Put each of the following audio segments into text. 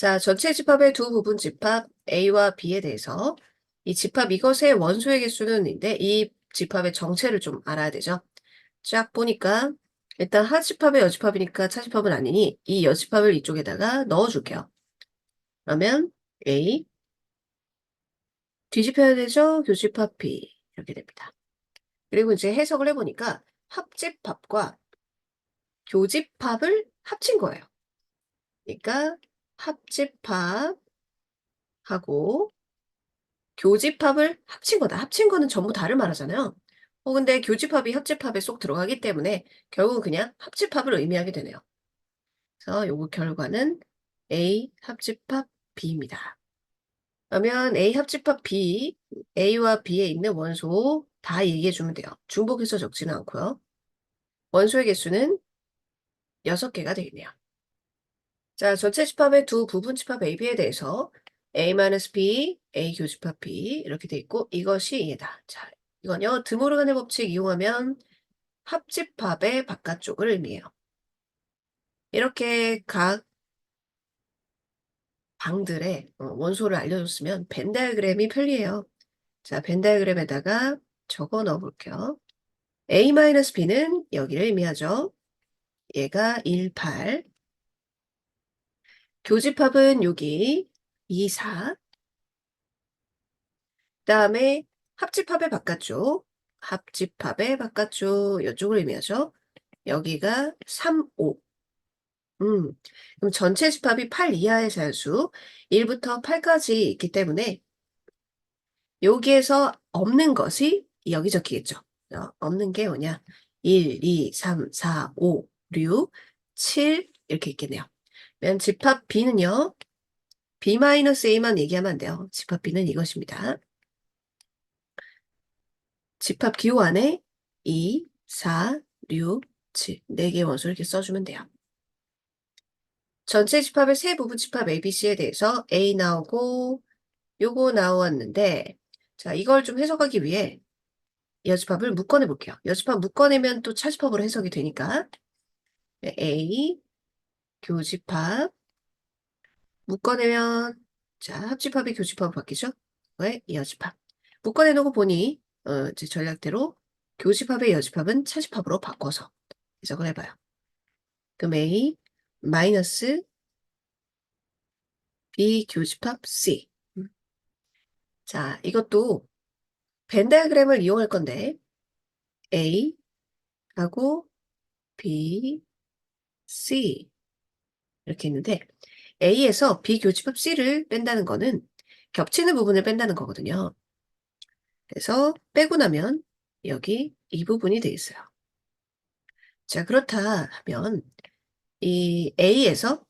자, 전체 집합의 두 부분 집합 A와 B에 대해서 이 집합 이것의 원소의 개수는인데 이 집합의 정체를 좀 알아야 되죠. 쫙 보니까 일단 하집합의 여집합이니까 차집합은 아니니 이 여집합을 이쪽에다가 넣어줄게요. 그러면 A 뒤집혀야 되죠. 교집합 B 이렇게 됩니다. 그리고 이제 해석을 해보니까 합집합과 교집합을 합친 거예요. 그러니까 합집합하고 교집합을 합친 거다. 합친 거는 전부 다를 말하잖아요. 근데 교집합이 합집합에 쏙 들어가기 때문에 결국은 그냥 합집합을 의미하게 되네요. 그래서 요거 결과는 A 합집합 B입니다. 그러면 A 합집합 B, A와 B에 있는 원소 다 얘기해 주면 돼요. 중복해서 적지는 않고요. 원소의 개수는 6개가 되겠네요. 자, 전체 집합의 두 부분 집합 AB에 대해서 A-B, A 교집합 B 이렇게 돼 있고 이것이 얘다. 자, 이건요. 드모르간의 법칙 이용하면 합집합의 바깥쪽을 의미해요. 이렇게 각 방들의 원소를 알려줬으면 벤 다이어그램이 편리해요. 자, 벤 다이어그램에다가 적어 넣어 볼게요. A-B는 여기를 의미하죠. 얘가 1, 8. 교집합은 여기 2, 4. 그다음에 합집합의 바깥쪽, 합집합의 바깥쪽 이쪽을 의미하죠. 여기가 3, 5. 그럼 전체 집합이 8 이하의 자연수 1부터 8까지 있기 때문에 여기에서 없는 것이 여기 적히겠죠. 없는 게 뭐냐? 1, 2, 3, 4, 5, 6, 7 이렇게 있겠네요. 그러면 집합 B는요. B-A만 얘기하면 안 돼요. 집합 B는 이것입니다. 집합 기호 안에 2, 4, 6, 7 4개의 원소를 이렇게 써주면 돼요. 전체 집합의 세 부분 집합 ABC에 대해서 A 나오고 요거 나왔는데 자 이걸 좀 해석하기 위해 여집합을 묶어내 볼게요. 여집합 묶어내면 또 차집합으로 해석이 되니까 A 교집합 묶어내면 자 합집합이 교집합으로 바뀌죠? 왜? 여집합 묶어내놓고 보니 이제 전략대로 교집합의 여집합은 차집합으로 바꿔서 해석을 해봐요. 그럼 A 마이너스 B 교집합 C. 자, 이것도 벤 다이어그램을 이용할 건데 A 하고 B, C 이렇게 있는데 A에서 B 교집합 C를 뺀다는 거는 겹치는 부분을 뺀다는 거거든요. 그래서 빼고 나면 여기 이 부분이 되겠어요. 자, 그렇다 하면 이 A에서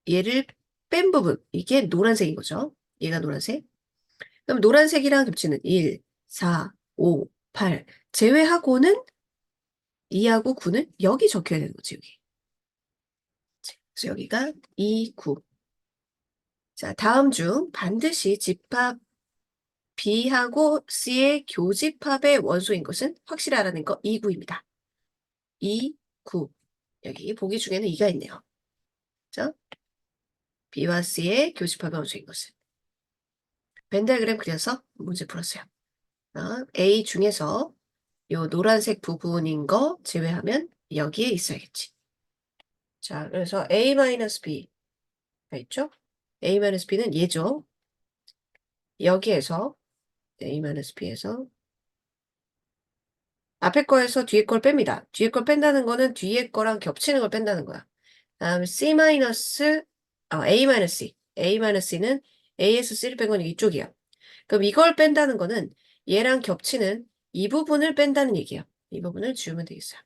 얘를 뺀 부분, 이게 노란색인 거죠. 얘가 노란색. 그럼 노란색이랑 겹치는 1, 4, 5, 8 제외하고는 2하고 9는 여기 적혀야 되는 거지, 여기. 그래서 여기가 2, 9. 자, 다음 중 반드시 집합 B하고 C의 교집합의 원소인 것은 확실하라는 거 2, 9입니다. 2, 9. 여기 보기 중에는 2가 있네요. 그죠? B와 C의 교집합의 원소인 것은. 벤 다이어그램 그려서 문제 풀었어요. A 중에서 요 노란색 부분인 거 제외하면 여기에 있어야겠지. 자, 그래서 A-B가 있죠? A-B는 얘죠. 여기에서 A-B에서 앞에 거에서 뒤에 걸 뺍니다. 뒤에 걸 뺀다는 거는 뒤에 거랑 겹치는 걸 뺀다는 거야. 다음에 A-C. A-C는 A에서 C를 뺀 건 이쪽이야. 그럼 이걸 뺀다는 거는 얘랑 겹치는 이 부분을 뺀다는 얘기야. 이 부분을 지우면 되겠어요.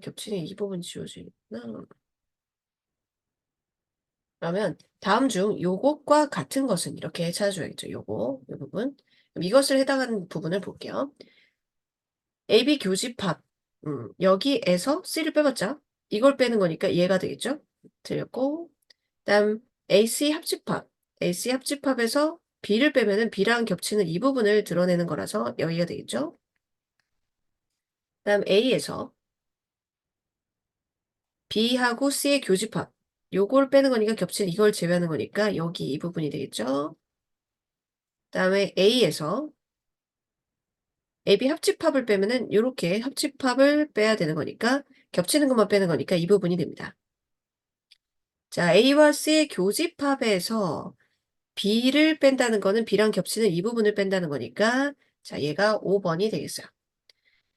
겹치는 이 부분 지워지구나. 그러면 다음 중 요것과 같은 것은 이렇게 찾아줘야겠죠. 요거, 요 부분. 그럼 이것을 해당하는 부분을 볼게요. AB 교집합. 여기에서 C를 빼봤자 이걸 빼는 거니까 얘가 되겠죠? 틀렸고. 다음 AC 합집합. AC 합집합에서 B를 빼면은 B랑 겹치는 이 부분을 드러내는 거라서 여기가 되겠죠? 다음 A에서 B하고 C의 교집합. 요걸 빼는 거니까 겹치는 이걸 제외하는 거니까 여기 이 부분이 되겠죠. 그다음에 A에서 AB 합집합을 빼면은 요렇게 합집합을 빼야 되는 거니까 겹치는 것만 빼는 거니까 이 부분이 됩니다. 자, A와 C의 교집합에서 B를 뺀다는 거는 B랑 겹치는 이 부분을 뺀다는 거니까 자, 얘가 5번이 되겠어요.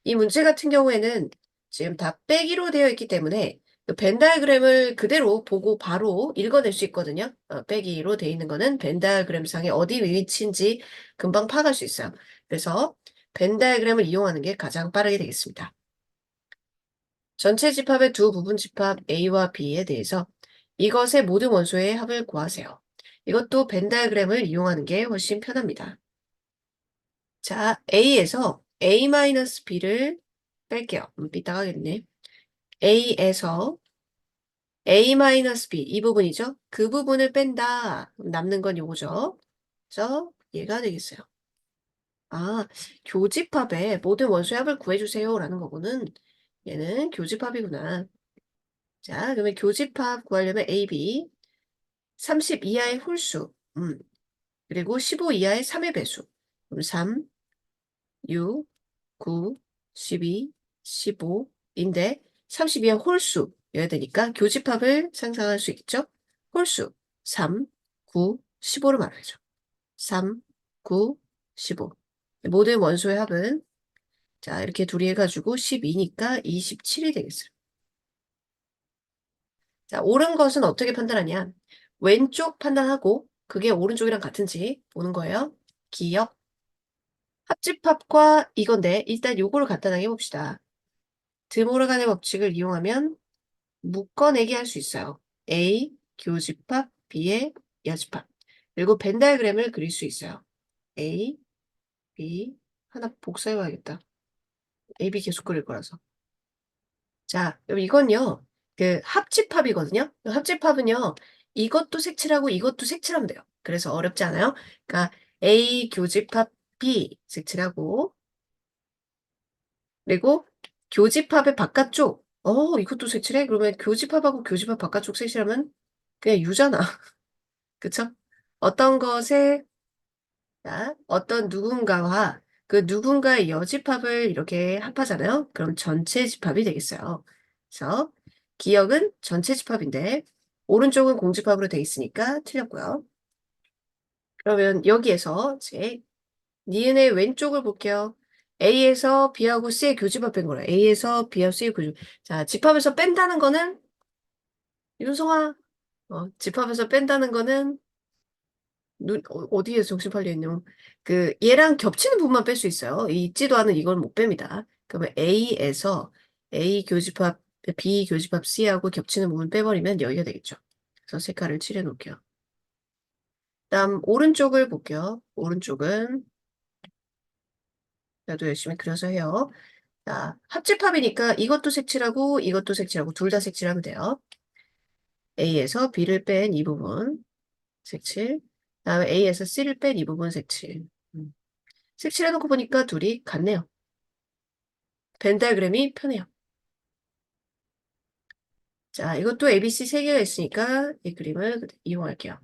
이 문제 같은 경우에는 지금 다 빼기로 되어 있기 때문에 그벤 다이어그램을 그대로 보고 바로 읽어낼 수 있거든요. 빼기로 되어 있는 거는 벤 다이어그램 상에 어디 위치인지 금방 파악할 수 있어요. 그래서 벤 다이어그램을 이용하는 게 가장 빠르게 되겠습니다. 전체 집합의 두 부분 집합 A와 B에 대해서 이것의 모든 원소의 합을 구하세요. 이것도 벤 다이어그램을 이용하는 게 훨씬 편합니다. 자, A에서 A-B를 뺄게요. 삐딱하겠네. A에서 A-B 이 부분이죠. 그 부분을 뺀다. 남는 건 요거죠. 그래서 얘가 되겠어요. 아, 교집합의 모든 원소의 합을 구해주세요 라는 거고는 얘는 교집합이구나. 자, 그러면 교집합 구하려면 AB 30 이하의 홀수 그리고 15 이하의 3의 배수 그럼 3, 6, 9, 12, 15인데 30 이하 홀수여야 되니까 교집합을 상상할 수 있겠죠? 홀수 3, 9, 15로 말하죠. 3, 9, 15 모든 원소의 합은 자 이렇게 둘이 해가지고 12니까 27이 되겠어요. 자, 옳은 것은 어떻게 판단하냐? 왼쪽 판단하고 그게 오른쪽이랑 같은지 보는 거예요. 기억. 합집합과 이건데 일단 요거를 간단하게 해봅시다. 드모르간의 법칙을 이용하면 묶어내기 할 수 있어요. A, 교집합, B의 여집합. 그리고 벤 다이어그램을 그릴 수 있어요. A, B, 하나 복사해봐야겠다. A, B 계속 그릴 거라서. 자, 그럼 이건요. 그 합집합이거든요. 합집합은요. 이것도 색칠하고 이것도 색칠하면 돼요. 그래서 어렵지 않아요. 그러니까 A 교집합 B 색칠하고 그리고 교집합의 바깥쪽 이것도 색칠해? 그러면 교집합하고 교집합 바깥쪽 색칠하면 그냥 U잖아. 그쵸? 어떤 것에 자, 어떤 누군가와 그 누군가의 여집합을 이렇게 합하잖아요. 그럼 전체 집합이 되겠어요. 그래서 기억은 전체 집합인데 오른쪽은 공집합으로 돼 있으니까 틀렸고요. 그러면 여기에서 이제 니은의 왼쪽을 볼게요. A에서 B하고 C의 교집합 뺀 거라. A에서 B하고 C의 교집합. 자, 집합에서 뺀다는 거는 윤성아, 집합에서 뺀다는 거는 어디에 정신 팔려 있노? 그 얘랑 겹치는 부분만 뺄 수 있어요. 이 있지도 않은 이걸 못 뺍니다. 그러면 A에서 A 교집합 B 교집합 C하고 겹치는 부분 빼버리면 여기가 되겠죠. 그래서 색깔을 칠해 놓을게요. 다음 오른쪽을 볼게요. 오른쪽은 나도 열심히 그려서 해요. 자, 합집합이니까 이것도 색칠하고 이것도 색칠하고 둘 다 색칠하면 돼요. A에서 B를 뺀 이 부분 색칠. 다음에 A에서 C를 뺀 이 부분 색칠. 색칠해놓고 보니까 둘이 같네요. 벤 다이어그램이 편해요. 자, 이것도 ABC 세 개가 있으니까 이 그림을 이용할게요.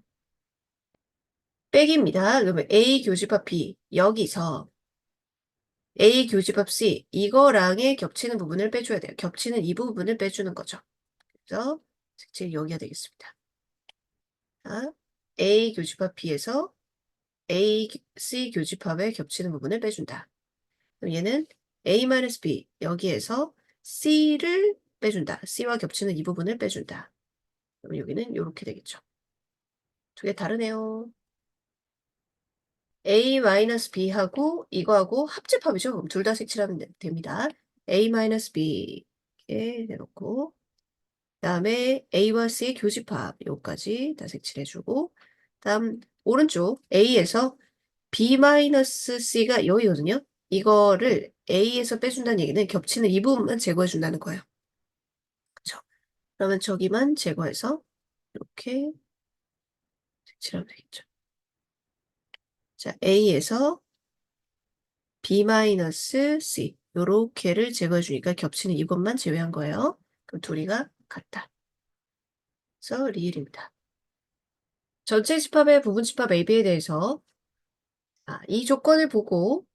빼기입니다. 그러면 A 교집합 B 여기서 A 교집합 C 이거랑의 겹치는 부분을 빼줘야 돼요. 겹치는 이 부분을 빼주는 거죠. 그래서 색칠 여기가 되겠습니다. 자, A 교집합 B에서 A, C 교집합에 겹치는 부분을 빼준다. 그럼 얘는 A-B 여기에서 C를 빼준다. C와 겹치는 이 부분을 빼준다. 그럼 여기는 이렇게 되겠죠. 두 개 다르네요. A-B하고 이거하고 합집합이죠. 그럼 둘 다 색칠하면 됩니다. A-B 이렇게 해놓고 다음에 A와 C의 교집합 요까지 다 색칠해주고 다음 오른쪽 A에서 B-C가 여기거든요. 이거를 A에서 빼준다는 얘기는 겹치는 이 부분만 제거해준다는 거예요. 그쵸? 그러면 저기만 제거해서 이렇게 색칠하면 되겠죠. 자, A에서 B-C 요렇게를 제거해 주니까 겹치는 이것만 제외한 거예요. 그럼 둘이가 같다. 그래서 리을입니다. 전체 집합의 부분 집합 AB에 대해서 이 조건을 보고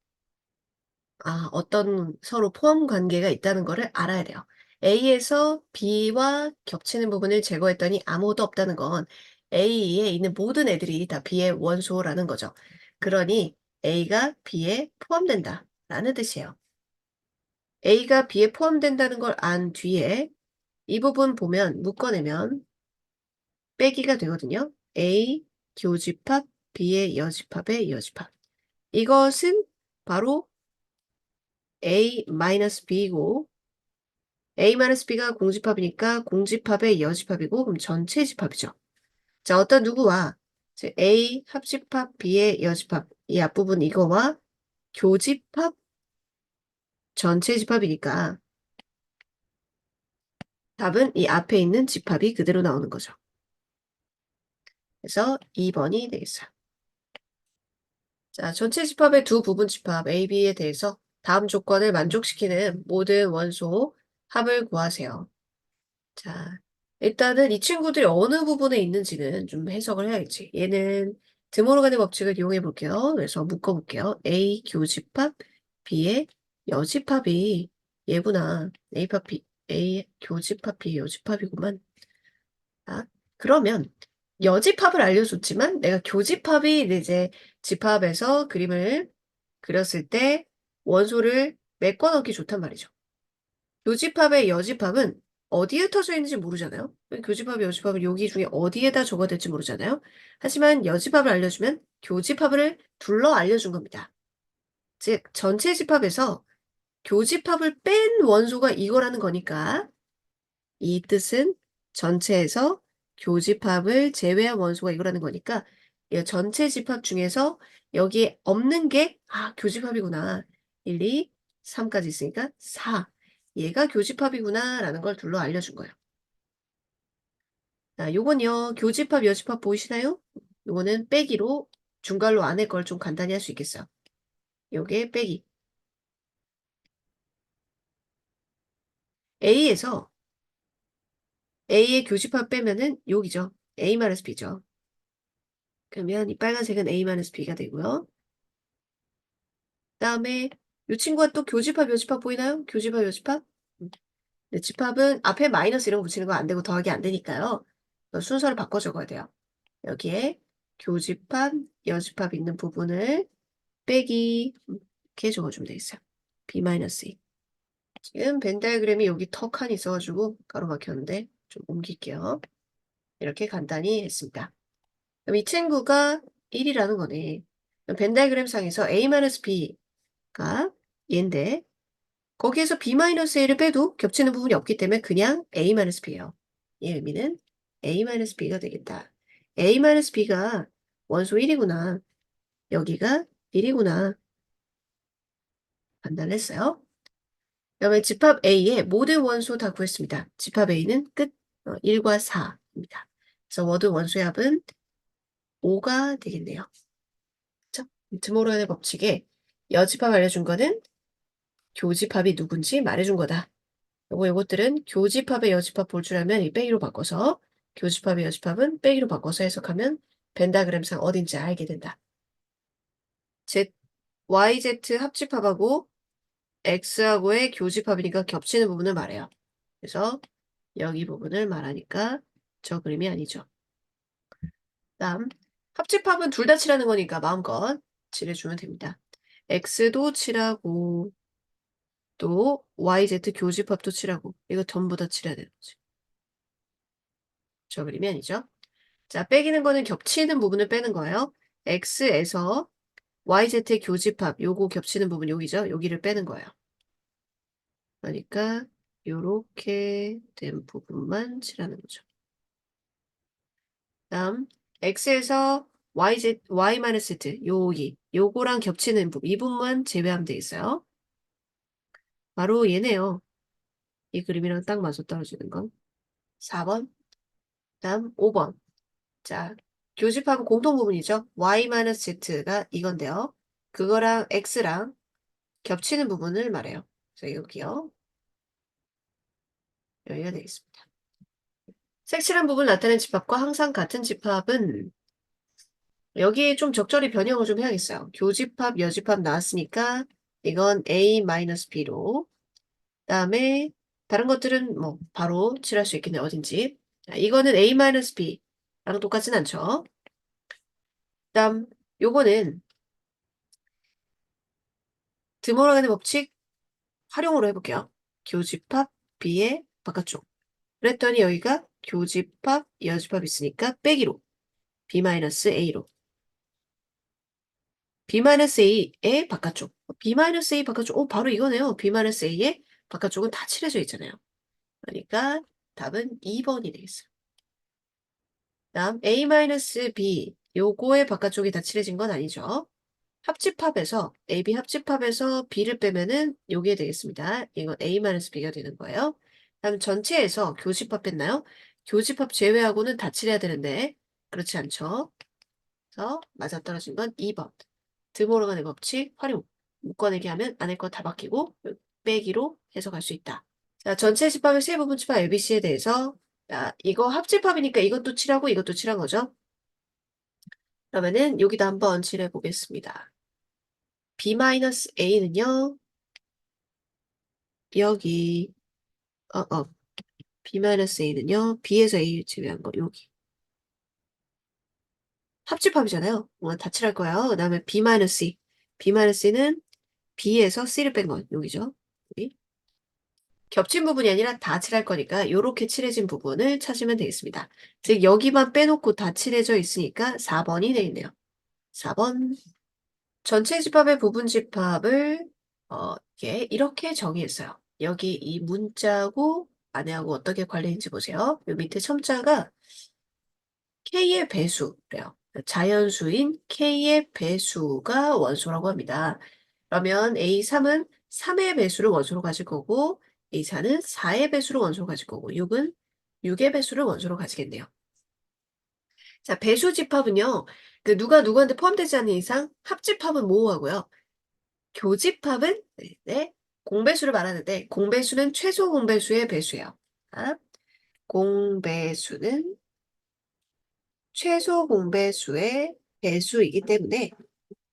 어떤 서로 포함 관계가 있다는 거를 알아야 돼요. A에서 B와 겹치는 부분을 제거했더니 아무것도 없다는 건 A에 있는 모든 애들이 다 B의 원소라는 거죠. 그러니 A가 B에 포함된다라는 뜻이에요. A가 B에 포함된다는 걸 안 뒤에 이 부분 보면 묶어내면 빼기가 되거든요. A 교집합 B의 여집합의 여집합. 이것은 바로 A-B이고 A-B가 공집합이니까 공집합의 여집합이고 그럼 전체 집합이죠. 자, 어떤 누구와 A 합집합 B의 여집합 이 앞부분 이거와 교집합 전체 집합이니까 답은 이 앞에 있는 집합이 그대로 나오는 거죠. 그래서 2번이 되겠어요. 자, 전체 집합의 두 부분 집합 A, B에 대해서 다음 조건을 만족시키는 모든 원소 합을 구하세요. 자, 일단은 이 친구들이 어느 부분에 있는지는 좀 해석을 해야겠지. 얘는 드모르간의 법칙을 이용해 볼게요. 그래서 묶어 볼게요. A 교집합, B의 여집합이 얘구나. A 교집합, B 여집합이구만. 그러면 여집합을 알려줬지만 내가 교집합이 이제 집합에서 그림을 그렸을 때 원소를 메꿔 넣기 좋단 말이죠. 교집합의 여집합은 어디에 흩어져 있는지 모르잖아요. 교집합의 여집합은 여기 중에 어디에다 적어야 될지 모르잖아요. 하지만 여집합을 알려주면 교집합을 둘러 알려준 겁니다. 즉 전체 집합에서 교집합을 뺀 원소가 이거라는 거니까 이 뜻은 전체에서 교집합을 제외한 원소가 이거라는 거니까 이 전체 집합 중에서 여기에 없는 게 교집합이구나. 1, 2, 3까지 있으니까 4. 얘가 교집합이구나 라는 걸 둘러 알려준 거예요. 자, 요건요. 교집합, 여집합 보이시나요? 요거는 빼기로 중괄호 안에 걸 좀 간단히 할 수 있겠어요. 요게 빼기. A에서 A의 교집합 빼면은 여기죠. A-B죠. 그러면 이 빨간색은 A-B가 되고요. 그다음에 이 친구가 또 교집합, 여집합 보이나요? 교집합, 여집합? 네, 집합은 앞에 마이너스 이런 거 붙이는 거 안 되고 더하기 안 되니까요. 순서를 바꿔 적어야 돼요. 여기에 교집합, 여집합 있는 부분을 빼기 이렇게 적어주면 되겠어요. B-2. 지금 벤 다이어그램이 여기 턱 칸이 있어가지고 가로막혔는데 좀 옮길게요. 이렇게 간단히 했습니다. 그럼 이 친구가 1이라는 거네. 벤 다이어그램 상에서 A-B가 얘인데 거기에서 B-A를 빼도 겹치는 부분이 없기 때문에 그냥 A-B예요. 이 의미는 A-B가 되겠다. A-B가 원소 1이구나. 여기가 1이구나. 판단했어요. 그다음에 집합 A의 모든 원소 다 구했습니다. 집합 A는 끝 1과 4입니다. 그래서 모든 원소의 합은 5가 되겠네요. 그렇죠? 드모르간의 법칙에 여집합 알려준 거는 교집합이 누군지 말해준 거다. 요것들은 교집합의 여집합 볼 줄 알면 이 빼기로 바꿔서 교집합의 여집합은 빼기로 바꿔서 해석하면 벤다그램상 어딘지 알게 된다. YZ 합집합하고 X하고의 교집합이니까 겹치는 부분을 말해요. 그래서 여기 부분을 말하니까 저 그림이 아니죠. 다음 합집합은 둘 다 칠하는 거니까 마음껏 칠해주면 됩니다. X도 칠하고 또 YZ 교집합도 칠하고 이거 전부 다 칠해야 되는 거지. 저 그림이 아니죠. 자, 빼기는 거는 겹치는 부분을 빼는 거예요. X에서 YZ의 교집합, 요거 겹치는 부분 여기죠. 여기를 빼는 거예요. 그러니까 요렇게 된 부분만 칠하는 거죠. 다음 X에서 Y-Z, 요거랑 겹치는 부분, 이 부분만 제외하면 되겠어요. 바로 얘네요. 이 그림이랑 딱 맞아떨어지는 건. 4번, 다음 5번. 자, 교집합은 공통 부분이죠. Y-Z가 이건데요. 그거랑 X랑 겹치는 부분을 말해요. 그래서 여기요. 여기가 되겠습니다. 색칠한 부분 나타낸 집합과 항상 같은 집합은 여기에 좀 적절히 변형을 좀 해야겠어요. 교집합, 여집합 나왔으니까 이건 A-B로 그다음에 다른 것들은 뭐 바로 칠할 수 있겠네요. 어딘지. 자, 이거는 A-B랑 똑같진 않죠. 그다음 요거는 드모라간의 법칙 활용으로 해볼게요. 교집합 B의 바깥쪽. 그랬더니 여기가 교집합, 여집합 있으니까 빼기로 B-A로 B-A의 바깥쪽. B-A 바깥쪽. 바로 이거네요. B-A의 바깥쪽은 다 칠해져 있잖아요. 그러니까 답은 2번이 되겠어요. 다음 A-B 요거의 바깥쪽이 다 칠해진 건 아니죠. 합집합에서 AB 합집합에서 B를 빼면은 요게 되겠습니다. 이건 A-B가 되는 거예요. 다음 전체에서 교집합 뺐나요? 교집합 제외하고는 다 칠해야 되는데 그렇지 않죠. 그래서 맞아떨어진 건 2번. 드모르간의 법칙 활용. 묶어내기 하면 안에 거 다 바뀌고 빼기로 해석할 수 있다. 자, 전체 집합의 세 부분 집합 ABC에 대해서 자, 이거 합집합이니까 이것도 칠하고 이것도 칠한 거죠. 그러면은 여기도 한번 칠해 보겠습니다. B-A는요. 여기 B-A는요. B에서 A 제외한 거 여기. 합집합이잖아요. 다 칠할 거예요. 그 다음에 B-C. B-C는 B에서 C를 뺀 건 여기죠. 여기. 겹친 부분이 아니라 다 칠할 거니까 이렇게 칠해진 부분을 찾으면 되겠습니다. 즉 여기만 빼놓고 다 칠해져 있으니까 4번이 되겠네요. 4번. 전체 집합의 부분 집합을 이렇게 정의했어요. 여기 이 문자하고 안에하고 어떻게 관련인지 보세요. 요 밑에 첨자가 K의 배수래요. 자연수인 K의 배수가 원소라고 합니다. 그러면 A3은 3의 배수를 원소로 가질 거고 A4는 4의 배수를 원소로 가질 거고 6은 6의 배수를 원소로 가지겠네요. 자, 배수 집합은요. 그 누가 누구한테 포함되지 않는 이상 합집합은 모호하고요. 교집합은 공배수를 말하는데 공배수는 최소 공배수의 배수예요. 아, 공배수는 최소 공배수의 배수이기 때문에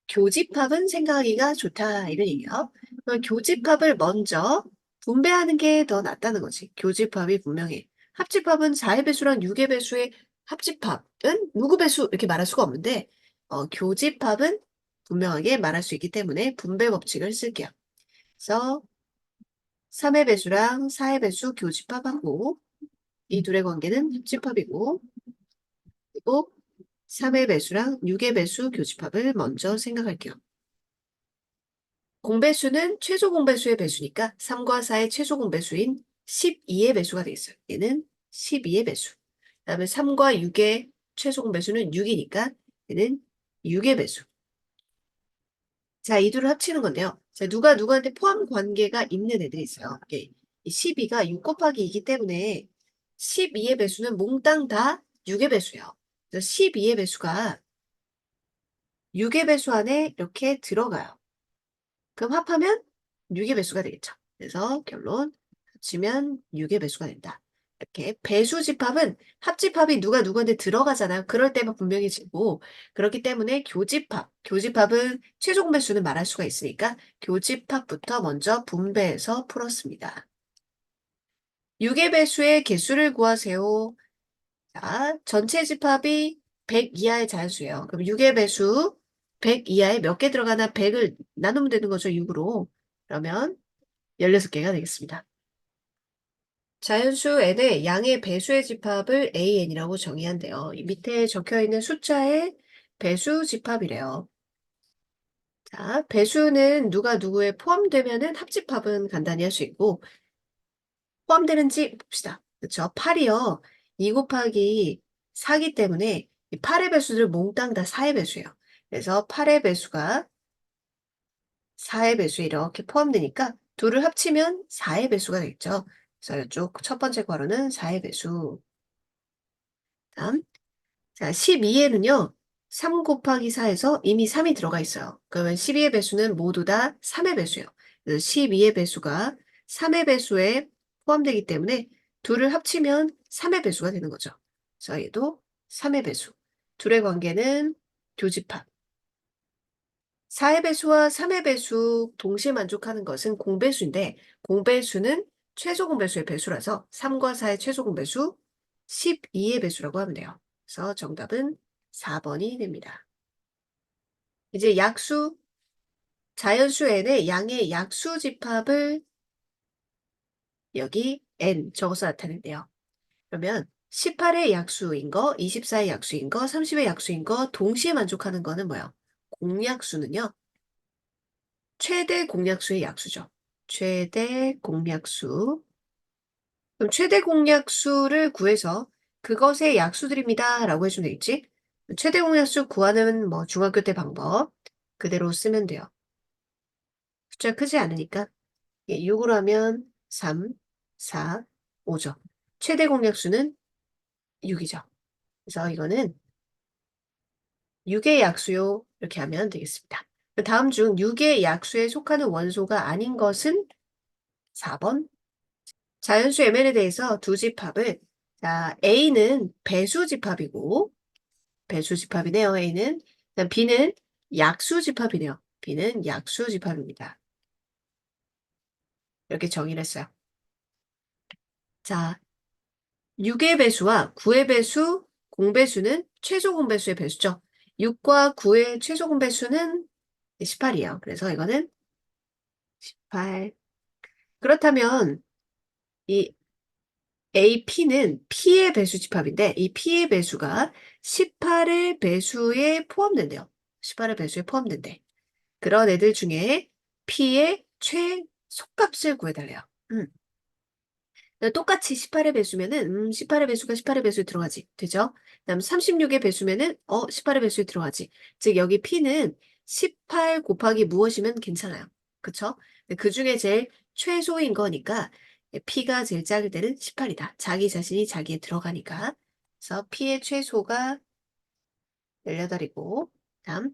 교집합은 생각하기가 좋다 이런 얘기예요. 그럼 교집합을 먼저 분배하는 게 더 낫다는 거지. 교집합이 분명해. 합집합은 4의 배수랑 6의 배수의 합집합은 누구 배수 이렇게 말할 수가 없는데 교집합은 분명하게 말할 수 있기 때문에 분배 법칙을 쓸게요. 그래서 3의 배수랑 4의 배수 교집합하고 이 둘의 관계는 합집합이고 그리고 3의 배수랑 6의 배수 교집합을 먼저 생각할게요. 공배수는 최소 공배수의 배수니까 3과 4의 최소 공배수인 12의 배수가 되겠어요. 얘는 12의 배수. 그 다음에 3과 6의 최소 공배수는 6이니까 얘는 6의 배수. 자, 이 둘을 합치는 건데요. 자, 누가 누구한테 포함 관계가 있는 애들이 있어요. 이 12가 6 곱하기 2이기 때문에 12의 배수는 몽땅 다 6의 배수예요. 그래서 12의 배수가 6의 배수 안에 이렇게 들어가요. 그럼 합하면 6의 배수가 되겠죠. 그래서 결론 합치면 6의 배수가 된다. 이렇게 배수 집합은 합집합이 누가 누구한테 들어가잖아요. 그럴 때만 분명히 지고 그렇기 때문에 교집합은 최소 공배수는 말할 수가 있으니까 교집합부터 먼저 분배해서 풀었습니다. 6의 배수의 개수를 구하세요. 자, 전체 집합이 100 이하의 자연수예요. 그럼 6의 배수 100 이하에 몇 개 들어가나 100을 나누면 되는 거죠. 6으로. 그러면 16개가 되겠습니다. 자연수 n의 양의 배수의 집합을 AN이라고 정의한대요. 이 밑에 적혀있는 숫자의 배수 집합이래요. 자, 배수는 누가 누구에 포함되면은 합집합은 간단히 할 수 있고 포함되는지 봅시다. 그렇죠? 8이요. 2 곱하기 4기 때문에 이 8의 배수들 몽땅 다 4의 배수예요. 그래서 8의 배수가 4의 배수에 이렇게 포함되니까 둘을 합치면 4의 배수가 되겠죠. 그래서 이쪽 첫 번째 괄호는 4의 배수. 다음, 자, 12에는요. 3 곱하기 4에서 이미 3이 들어가 있어요. 그러면 12의 배수는 모두 다 3의 배수예요. 그래서 12의 배수가 3의 배수에 포함되기 때문에 둘을 합치면 3의 배수가 되는 거죠. 그래서 얘도 3의 배수. 둘의 관계는 교집합. 4의 배수와 3의 배수 동시에 만족하는 것은 공배수인데 공배수는 최소 공배수의 배수라서 3과 4의 최소 공배수 12의 배수라고 하면 돼요. 그래서 정답은 4번이 됩니다. 이제 약수, 자연수 n의 양의 약수 집합을 여기 n 적어서 나타낸대요. 그러면 18의 약수인 거, 24의 약수인 거, 30의 약수인 거 동시에 만족하는 거는 뭐예요? 공약수는요. 최대 공약수의 약수죠. 최대 공약수. 그럼 최대 공약수를 구해서 그것의 약수들입니다. 라고 해주면 되겠지? 최대 공약수 구하는 뭐 중학교 때 방법 그대로 쓰면 돼요. 숫자 크지 않으니까 6으로 하면 3, 4, 5죠. 최대 공약수는 6이죠. 그래서 이거는 6의 약수요. 이렇게 하면 되겠습니다. 다음 중 6의 약수에 속하는 원소가 아닌 것은 4번. 자연수 MN에 대해서 두 집합을 자, A는 배수 집합이고 배수 집합이네요. A는 그다음 B는 약수 집합이네요. B는 약수 집합입니다. 이렇게 정의를 했어요. 자, 6의 배수와 9의 배수, 공배수는 최소 공배수의 배수죠. 6과 9의 최소 공배수는 18이에요. 그래서 이거는 18. 그렇다면 이 AP는 P의 배수 집합인데 이 P의 배수가 18의 배수에 포함된대요. 18의 배수에 포함된대. 그런 애들 중에 P의 최소값을 구해달래요. 똑같이 18의 배수면은 18의 배수가 18의 배수에 들어가지. 되죠? 그다음 36의 배수면은 18의 배수에 들어가지. 즉 여기 P는 18 곱하기 무엇이면 괜찮아요. 그쵸? 그 중에 제일 최소인 거니까 P가 제일 작을 때는 18이다. 자기 자신이 자기에 들어가니까. 그래서 P의 최소가 18이고 다음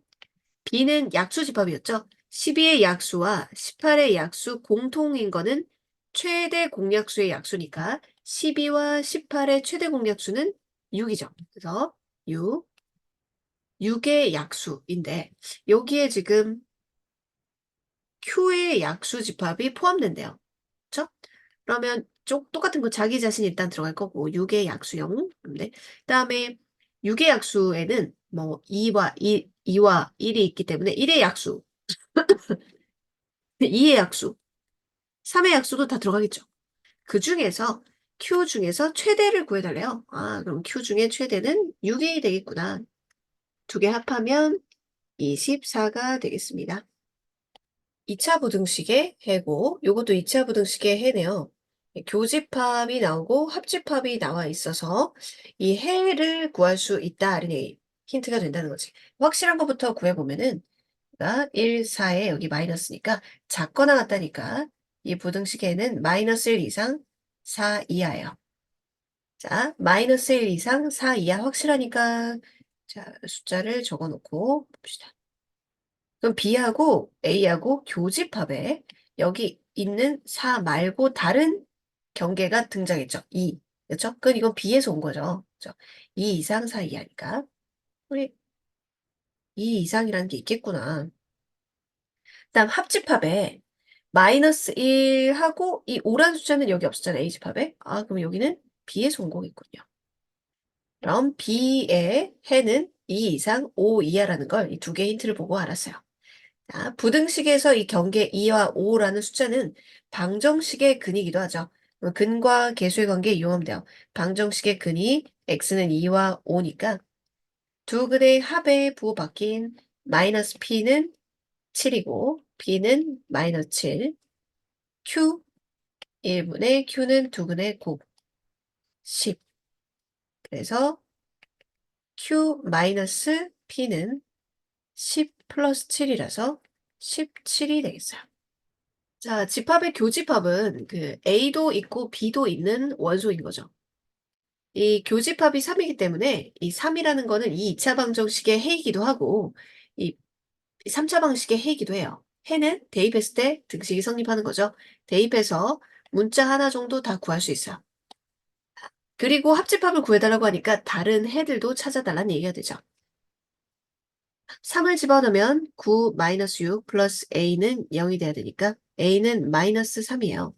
B는 약수 집합이었죠. 12의 약수와 18의 약수 공통인 거는 최대 공약수의 약수니까 12와 18의 최대 공약수는 6이죠. 그래서 6의 약수인데 여기에 지금 Q의 약수 집합이 포함된대요. 그렇죠? 그러면 똑같은 거 자기 자신 일단 들어갈 거고 6의 약수형. 네. 그다음에 6의 약수에는 뭐 2와 1이 있기 때문에 1의 약수, 2의 약수, 3의 약수도 다 들어가겠죠. 그 중에서 Q 중에서 최대를 구해달래요. 아, 그럼 Q 중에 최대는 6이 되겠구나. 두 개 합하면 24가 되겠습니다. 2차 부등식의 해고, 요것도 2차 부등식의 해네요. 교집합이 나오고 합집합이 나와 있어서 이 해를 구할 수 있다는 힌트가 된다는 거지. 확실한 것부터 구해보면은 1, 4에 여기 마이너스니까 작거나 같다니까 이 부등식에는 마이너스 1 이상 4 이하예요. 자, 마이너스 1 이상 4 이하 확실하니까 자, 숫자를 적어놓고 봅시다. 그럼 B하고 A하고 교집합에 여기 있는 4 말고 다른 경계가 등장했죠. 2. 그렇죠? 그건 이건 B에서 온 거죠. 그렇죠? 2 이상 4 이하니까 우리 2 이상이라는 게 있겠구나. 그다음 합집합에 마이너스 1하고 이 오란 숫자는 여기 없었잖아요. A집합에. 아, 그럼 여기는 B에서 온 거겠군요. 그럼 B의 해는 2 이상 5 이하라는 걸 이 두 개의 힌트를 보고 알았어요. 자, 부등식에서 이 경계 2와 5라는 숫자는 방정식의 근이기도 하죠. 근과 계수의 관계에 이용하면 돼요. 방정식의 근이 x는 2와 5니까 두 근의 합에 부호바뀐 마이너스 p는 7이고 b는 마이너스 7, q 1분의 q는 2분의 9, 10. 그래서 q 마이너스 p는 10 플러스 7이라서 17이 되겠어요. 자, 집합의 교집합은 그 A도 있고 B도 있는 원소인 거죠. 이 교집합이 3이기 때문에 이 3이라는 거는 이 2차 방정식의 해이기도 하고 이 3차 방식의 해이기도 해요. 해는 대입했을 때 등식이 성립하는 거죠. 대입해서 문자 하나 정도 다 구할 수 있어요. 그리고 합집합을 구해달라고 하니까 다른 해들도 찾아달라는 얘기가 되죠. 3을 집어넣으면 9 마이너스 6 플러스 a는 0이 돼야 되니까 a는 마이너스 3이에요.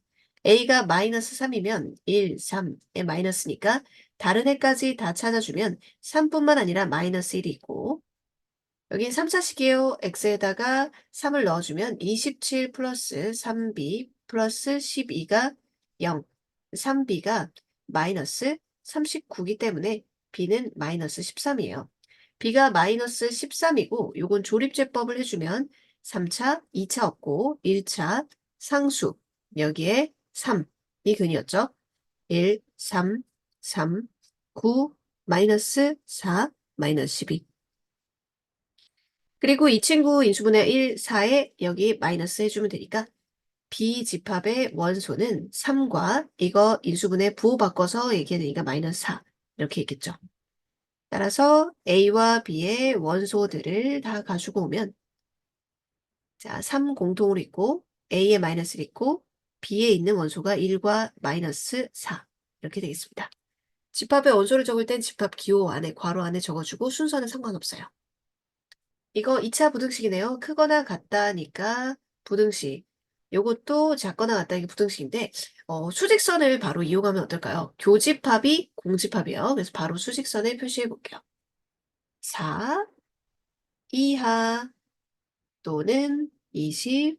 a가 마이너스 3이면 1, 3의 마이너스니까 다른 해까지 다 찾아주면 3뿐만 아니라 마이너스 1이 있고 여기 3, 4식이에요. x에다가 3을 넣어주면 27 플러스 3b 플러스 12가 0, 3b가 마이너스 39이기 때문에 b는 마이너스 13이에요. b가 마이너스 13이고 요건 조립제법을 해주면 3차, 2차 없고 1차 상수 여기에 3이 근이었죠. 1, 3, 3, 9, 마이너스 4, 마이너스 12 그리고 이 친구 인수분해 1, 4에 여기 마이너스 해주면 되니까 B집합의 원소는 3과 이거 인수분해 부호 바꿔서 얘기해야 되니까 마이너스 4 이렇게 있겠죠. 따라서 A와 B의 원소들을 다 가지고 오면 자, 3 공통으로 있고 A에 마이너스를 있고 B에 있는 원소가 1과 마이너스 4 이렇게 되겠습니다. 집합의 원소를 적을 땐 집합 기호 안에 괄호 안에 적어주고 순서는 상관없어요. 이거 2차 부등식이네요. 크거나 같다니까 부등식. 요것도 작거나 같다 이게 부등식인데 수직선을 바로 이용하면 어떨까요? 교집합이 공집합이에요. 그래서 바로 수직선에 표시해 볼게요. 4 이하 또는 20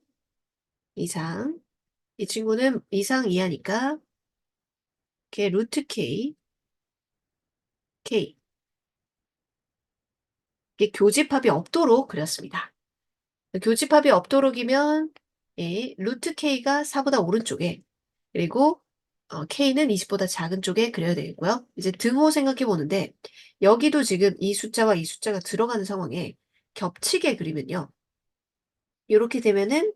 이상. 이 친구는 이상 이하니까 이렇게 루트 K, K. 이게 교집합이 없도록 그렸습니다. 교집합이 없도록이면 루트 K가 4보다 오른쪽에 그리고 K는 20보다 작은 쪽에 그려야 되겠고요. 이제 등호 생각해 보는데 여기도 지금 이 숫자와 이 숫자가 들어가는 상황에 겹치게 그리면요. 이렇게 되면은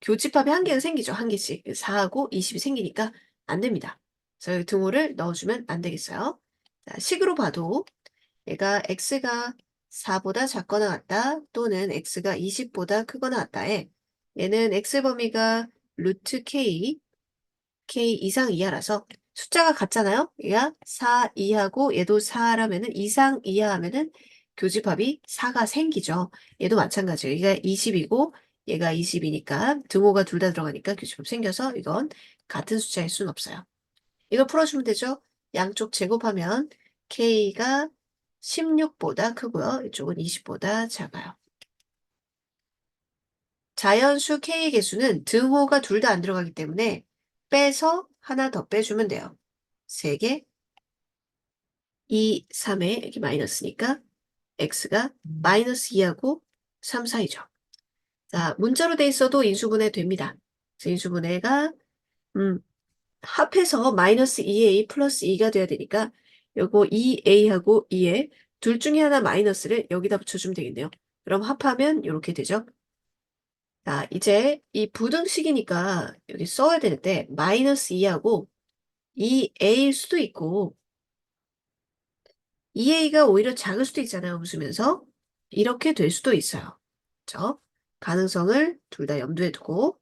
교집합이 한 개가 생기죠. 한 개씩. 4하고 20이 생기니까 안 됩니다. 그래서 여기 등호를 넣어주면 안 되겠어요. 자, 식으로 봐도 얘가 x가 4보다 작거나 같다 또는 x가 20보다 크거나 같다에 얘는 x 범위가 루트 k, k 이상 이하라서 숫자가 같잖아요. 얘가 4 이하고 얘도 4라면은 이상 이하 하면은 교집합이 4가 생기죠. 얘도 마찬가지예요. 얘가 20이고 얘가 20이니까 등호가 둘 다 들어가니까 교집합 생겨서 이건 같은 숫자일 수는 없어요. 이걸 풀어주면 되죠. 양쪽 제곱하면 k가 16보다 크고요. 이쪽은 20보다 작아요. 자연수 k의 개수는 등호가 둘 다 안 들어가기 때문에 빼서 하나 더 빼주면 돼요. 3개, 2, 3에 이렇게 마이너스니까 x가 마이너스 2하고 3 사이죠. 자, 문자로 돼 있어도 인수분해 됩니다. 그래서 인수분해가 합해서 마이너스 2a 플러스 2가 돼야 되니까 요거 2a하고 2에 둘 중에 하나 마이너스를 여기다 붙여주면 되겠네요. 그럼 합하면 이렇게 되죠. 자, 이제 이 부등식이니까 여기 써야 되는데 마이너스 2하고 2a일 수도 있고 2a가 오히려 작을 수도 있잖아요. 웃으면서 이렇게 될 수도 있어요. 그렇죠? 가능성을 둘 다 염두에 두고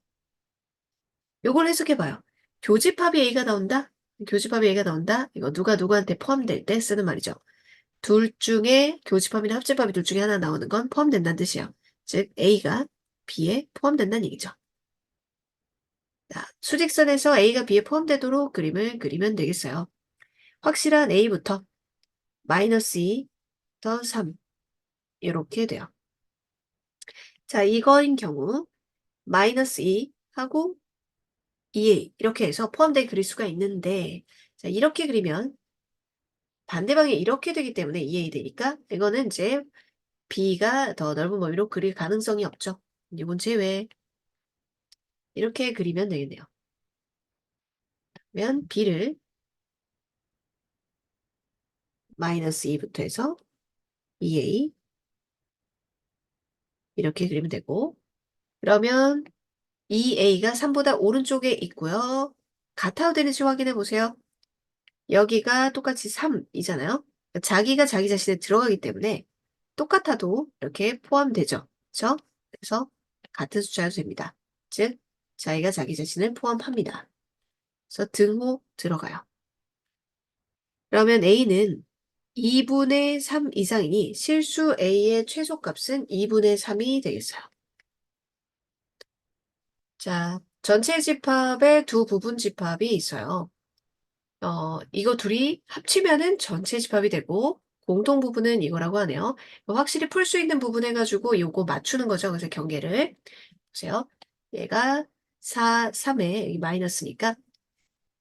요걸 해석해봐요. 교집합이 a가 나온다? 교집합이 a가 나온다? 이거 누가 누구한테 포함될 때 쓰는 말이죠. 둘 중에 교집합이나 합집합이 둘 중에 하나 나오는 건 포함된다는 뜻이에요. 즉 a가 b에 포함된다는 얘기죠. 자, 수직선에서 a가 b에 포함되도록 그림을 그리면 되겠어요. 확실한 a부터 마이너스 2 더 3 이렇게 돼요. 자, 이거인 경우 마이너스 2 하고 2a 이렇게 해서 포함되게 그릴 수가 있는데 자, 이렇게 그리면 반대방에 이렇게 되기 때문에 2a 되니까 이거는 이제 b가 더 넓은 범위로 그릴 가능성이 없죠. 이건 제외. 이렇게 그리면 되겠네요. 그러면 b를 마이너스 2부터 해서 2a 이렇게 그리면 되고 그러면 2a가 3보다 오른쪽에 있고요. 같아도 되는지 확인해 보세요. 여기가 똑같이 3이잖아요. 자기가 자기 자신에 들어가기 때문에 똑같아도 이렇게 포함되죠. 그렇죠? 그래서 같은 숫자여도 됩니다. 즉 자기가 자기 자신을 포함합니다. 그래서 등호 들어가요. 그러면 A는 2분의 3 이상이니 실수 A의 최소값은 2분의 3이 되겠어요. 자, 전체 집합에 두 부분 집합이 있어요. 이거 둘이 합치면은 전체 집합이 되고 공통 부분은 이거라고 하네요. 확실히 풀 수 있는 부분 해가지고 요거 맞추는 거죠. 그래서 경계를 보세요. 얘가 4, 3에 여기 마이너스니까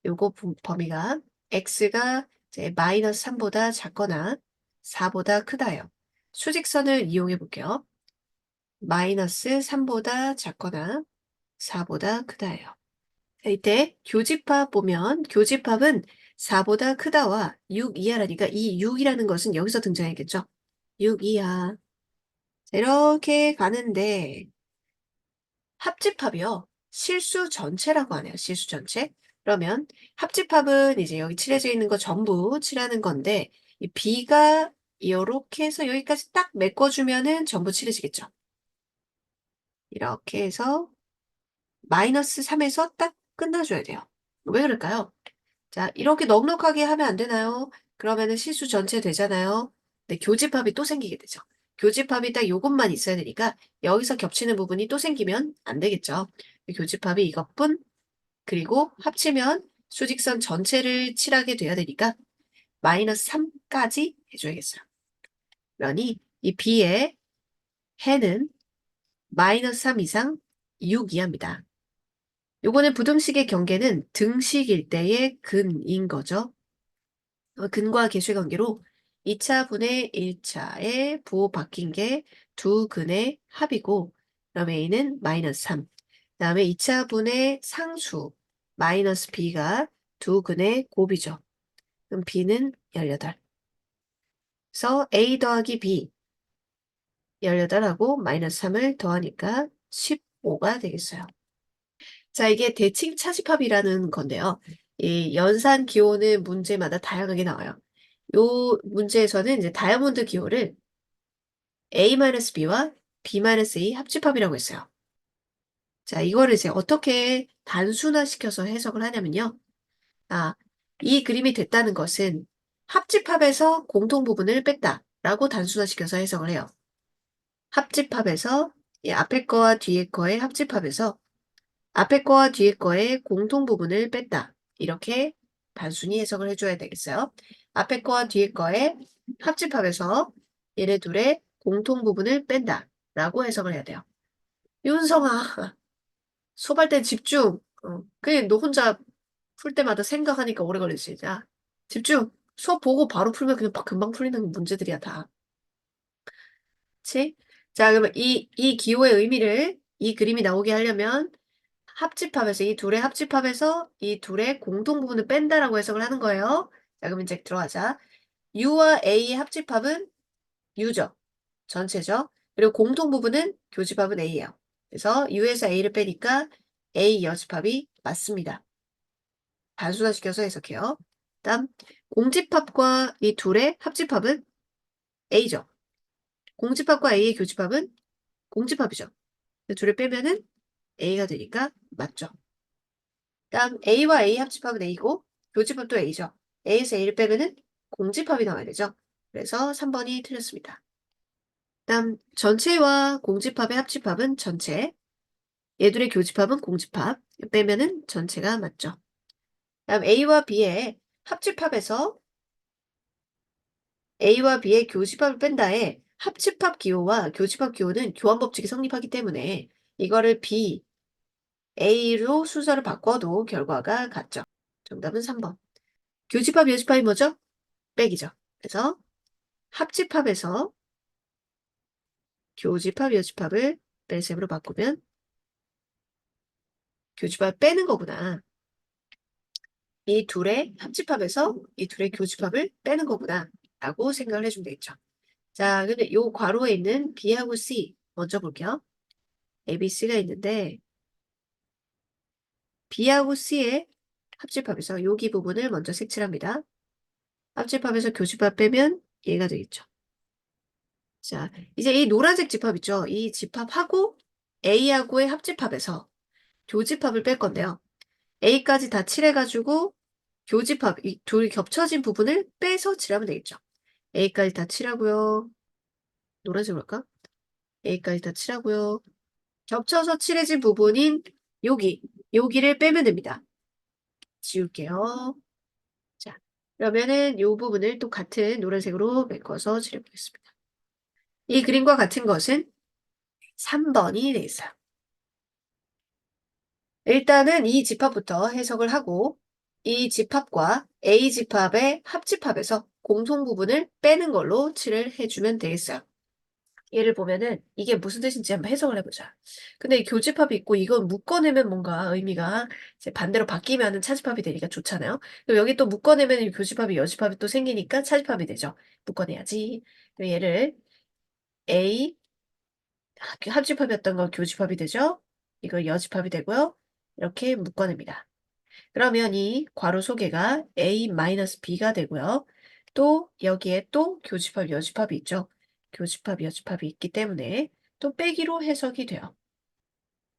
요거 범위가 x가 이제 마이너스 3보다 작거나 4보다 크다요. 수직선을 이용해 볼게요. 마이너스 3보다 작거나 4보다 크다예요. 이때 교집합 보면 교집합은 4보다 크다와 6 이하라니까 이 6이라는 것은 여기서 등장했겠죠. 6 이하. 이렇게 가는데 합집합이요. 실수 전체라고 하네요. 실수 전체. 그러면 합집합은 이제 여기 칠해져 있는 거 전부 칠하는 건데 이 B가 이렇게 해서 여기까지 딱 메꿔주면은 전부 칠해지겠죠. 이렇게 해서 마이너스 3에서 딱 끝나줘야 돼요. 왜 그럴까요? 자, 이렇게 넉넉하게 하면 안 되나요? 그러면은 실수 전체 되잖아요. 근데 교집합이 또 생기게 되죠. 교집합이 딱 요것만 있어야 되니까 여기서 겹치는 부분이 또 생기면 안 되겠죠. 교집합이 이것뿐 그리고 합치면 수직선 전체를 칠하게 돼야 되니까 마이너스 3까지 해줘야겠어요. 그러니 이 B의 해는 마이너스 3 이상 6 이하입니다. 요거는 부등식의 경계는 등식일 때의 근인 거죠. 근과 계수의 관계로 2차 분의 1차에 부호 바뀐 게 두 근의 합이고 그다음에 A는 마이너스 3. 그다음에 2차 분의 상수 마이너스 B가 두 근의 곱이죠. 그럼 B는 18. 그래서 A 더하기 B 18하고 마이너스 3을 더하니까 15가 되겠어요. 자, 이게 대칭 차집합이라는 건데요. 이 연산 기호는 문제마다 다양하게 나와요. 요 문제에서는 이제 다이아몬드 기호를 A-B와 B-A 합집합이라고 했어요. 자, 이거를 이제 어떻게 단순화시켜서 해석을 하냐면요. 이 그림이 됐다는 것은 합집합에서 공통 부분을 뺐다라고 단순화시켜서 해석을 해요. 합집합에서 이 앞에 거와 뒤에 거의 합집합에서 앞에 거와 뒤에 거의 공통 부분을 뺐다. 이렇게 단순히 해석을 해줘야 되겠어요. 앞에 거와 뒤에 거의 합집합에서 얘네 둘의 공통 부분을 뺀다. 라고 해석을 해야 돼요. 윤성아, 수업할 때 집중. 그냥 너 혼자 풀 때마다 생각하니까 오래 걸리지. 자, 집중. 수업 보고 바로 풀면 그냥 금방 풀리는 문제들이야, 다. 그치? 자, 그러면 이 기호의 의미를 이 그림이 나오게 하려면 합집합에서 이 둘의 합집합에서 이 둘의 공통 부분을 뺀다라고 해석을 하는 거예요. 자, 그럼 이제 들어가자. U와 A의 합집합은 U죠. 전체죠. 그리고 공통 부분은 교집합은 A예요. 그래서 U에서 A를 빼니까 A 여집합이 맞습니다. 단순화시켜서 해석해요. 다음 공집합과 이 둘의 합집합은 A죠. 공집합과 A의 교집합은 공집합이죠. 둘을 빼면은 A가 되니까 맞죠. 다음 A와 A 합집합은 A고 교집합도 A죠. A에서 A를 빼면은 공집합이 나와야 되죠. 그래서 3번이 틀렸습니다. 다음 전체와 공집합의 합집합은 전체. 얘들의 교집합은 공집합. 빼면은 전체가 맞죠. 다음 A와 B의 합집합에서 A와 B의 교집합을 뺀다에 합집합 기호와 교집합 기호는 교환 법칙이 성립하기 때문에 이거를 B, A로 순서를 바꿔도 결과가 같죠. 정답은 3번. 교집합, 여집합이 뭐죠? 빼기죠. 그래서 합집합에서 교집합, 여집합을 뺄셈으로 바꾸면 교집합 빼는 거구나. 이 둘의 합집합에서 이 둘의 교집합을 빼는 거구나 라고 생각을 해주면 되겠죠. 자, 근데 요 괄호에 있는 B하고 C 먼저 볼게요. A, B, C가 있는데 B하고 C의 합집합에서 여기 부분을 먼저 색칠합니다. 합집합에서 교집합 빼면 얘가 되겠죠. 자, 이제 이 노란색 집합 있죠? 이 집합하고 A하고의 합집합에서 교집합을 뺄 건데요. A까지 다 칠해가지고 교집합, 이 둘이 겹쳐진 부분을 빼서 칠하면 되겠죠. A까지 다 칠하고요. 노란색으로 할까? A까지 다 칠하고요. 겹쳐서 칠해진 부분인 여기를 빼면 됩니다. 지울게요. 자, 그러면은 이 부분을 또 같은 노란색으로 메꿔서 칠해보겠습니다. 이 그림과 같은 것은 3번이 돼 있어요. 일단은 이 집합부터 해석을 하고 이 집합과 A 집합의 합집합에서 공통 부분을 빼는 걸로 칠을 해주면 되겠어요. 예를 보면은 이게 무슨 뜻인지 한번 해석을 해보자. 근데 이 교집합이 있고 이건 묶어내면 뭔가 의미가 이제 반대로 바뀌면은 차집합이 되니까 좋잖아요. 그럼 여기 또 묶어내면 이 교집합이 여집합이 또 생기니까 차집합이 되죠. 묶어내야지. 그럼 얘를 A 합집합이었던 거 교집합이 되죠. 이거 여집합이 되고요. 이렇게 묶어냅니다. 그러면 이 괄호 소개가 A-B가 되고요. 또 여기에 또 교집합, 여집합이 있죠. 교집합, 여집합이 있기 때문에 또 빼기로 해석이 돼요.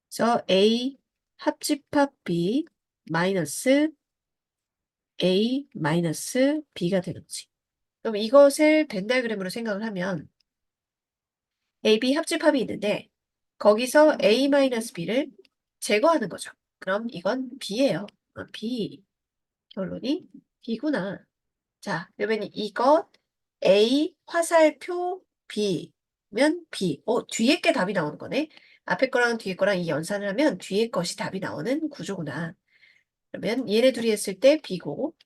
그래서 A 합집합 B 마이너스 A 마이너스 B가 되는 거지. 그럼 이것을 벤 다이어그램으로 생각을 하면 AB 합집합이 있는데 거기서 A 마이너스 B를 제거하는 거죠. 그럼 이건 B예요. B. 결론이 B구나. 자, 그러면 이것 A 화살표 B면 B. 뒤에 게 답이 나오는 거네. 앞에 거랑 뒤에 거랑 이 연산을 하면 뒤에 것이 답이 나오는 구조구나. 그러면 얘네 둘이 했을 때 B고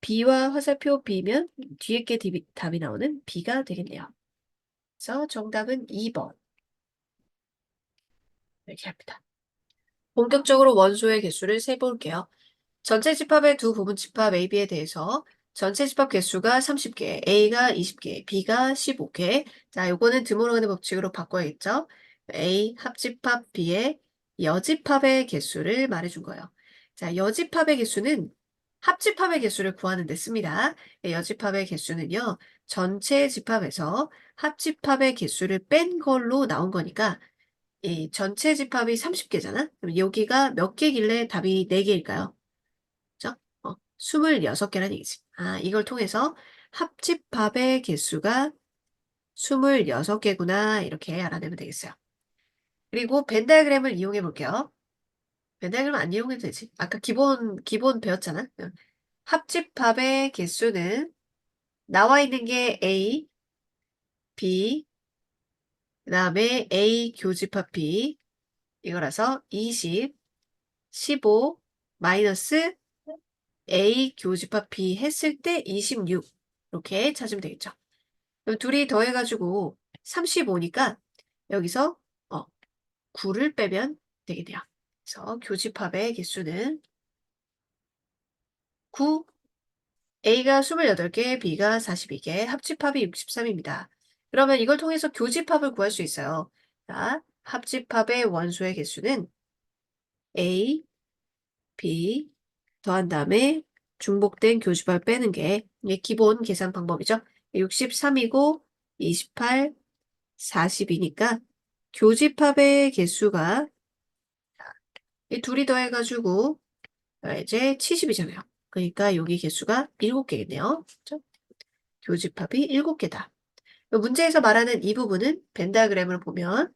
B와 화살표 B면 뒤에 게 답이 나오는 B가 되겠네요. 그래서 정답은 2번. 이렇게 합니다. 본격적으로 원소의 개수를 세볼게요. 전체 집합의 두 부분 집합 AB에 대해서 전체 집합 개수가 30개, A가 20개, B가 15개. 자, 요거는 드모르간의 법칙으로 바꿔야겠죠? A 합집합 B의 여집합의 개수를 말해준 거예요. 자, 여집합의 개수는 합집합의 개수를 구하는 데 씁니다. 여집합의 개수는요, 전체 집합에서 합집합의 개수를 뺀 걸로 나온 거니까 이 전체 집합이 30개잖아? 그럼 여기가 몇 개길래 답이 4개일까요? 그죠? 26개라는 얘기지. 이걸 통해서 합집합의 개수가 26개구나. 이렇게 알아내면 되겠어요. 그리고 벤 다이어그램을 이용해 볼게요. 벤 다이어그램 안 이용해도 되지. 아까 기본 배웠잖아. 합집합의 개수는 나와 있는 게 A, B, 그 다음에 A 교집합 B, 이거라서 20, 15, 마이너스 A 교집합 B 했을 때 26. 이렇게 찾으면 되겠죠. 그럼 둘이 더해가지고 35니까 여기서 9를 빼면 되겠네요. 그래서 교집합의 개수는 9, A가 28개, B가 42개, 합집합이 63입니다. 그러면 이걸 통해서 교집합을 구할 수 있어요. 자, 합집합의 원소의 개수는 A, B 더한 다음에 중복된 교집합을 빼는 게 이게 기본 계산 방법이죠. 63이고 28, 40이니까 교집합의 개수가 이 둘이 더해가지고 이제 70이잖아요. 그러니까 여기 개수가 7개겠네요. 그렇죠? 교집합이 7개다. 문제에서 말하는 이 부분은 벤 다이어그램을 보면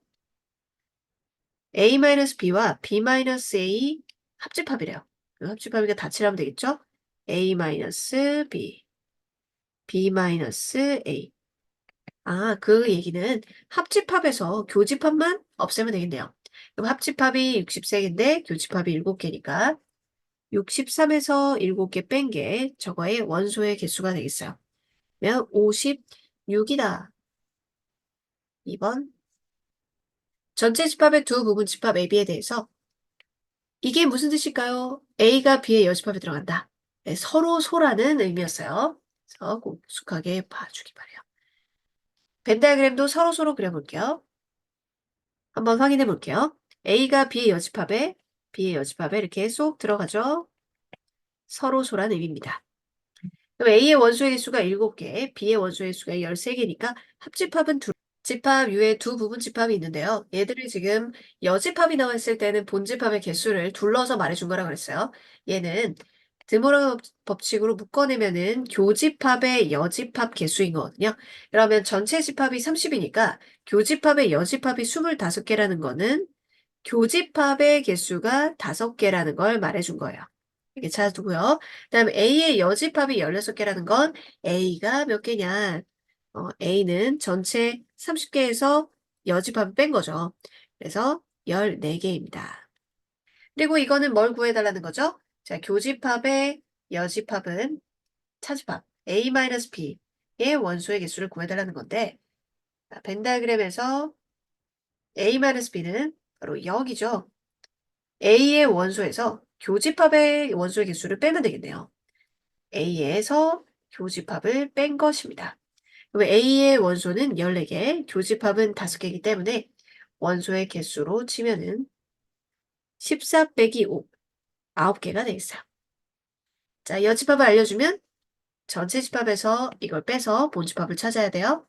A-B와 B-A 합집합이래요. 합집합이니까 다 칠하면 되겠죠? A-B, B-A. 그 얘기는 합집합에서 교집합만 없애면 되겠네요. 그럼 합집합이 63개인데 교집합이 7개니까 63에서 7개 뺀 게 저거의 원소의 개수가 되겠어요. 그러면 56이다. 2번. 전체 집합의 두 부분 집합 AB에 대해서 이게 무슨 뜻일까요? A가 B의 여집합에 들어간다. 네, 서로 소라는 의미였어요. 그래서 꼭 익숙하게 봐주기 바래요. 벤 다이어그램도 서로 그려볼게요. 한번 확인해 볼게요. A가 B의 여집합에 이렇게 쏙 들어가죠. 서로 소라는 의미입니다. 그럼 A의 원소의 개수가 7개, B의 원소의 개수가 13개니까 합집합은 집합 U의 두 부분 집합이 있는데요. 얘들을 지금 여집합이 나왔을 때는 본집합의 개수를 둘러서 말해준 거라고 그랬어요. 얘는 드모라 법칙으로 묶어내면은 교집합의 여집합 개수인 거거든요. 그러면 전체 집합이 30이니까 교집합의 여집합이 25개라는 거는 교집합의 개수가 5개라는 걸 말해준 거예요. 이렇게 찾아두고요. 그다음에 A의 여집합이 16개라는 건 A가 몇 개냐? A는 전체 30개에서 여집합을 뺀 거죠. 그래서 14개입니다. 그리고 이거는 뭘 구해달라는 거죠? 자, 교집합의 여집합은 차집합 A-B의 원소의 개수를 구해달라는 건데, 벤 다이그램에서 A-B는 바로 0이죠. A의 원소에서 교집합의 원소의 개수를 빼면 되겠네요. A에서 교집합을 뺀 것입니다. 그럼 A의 원소는 14개, 교집합은 5개이기 때문에 원소의 개수로 치면은 14 빼기 5, 9개가 되겠어요. 자, 여집합을 알려주면 전체 집합에서 이걸 빼서 본집합을 찾아야 돼요.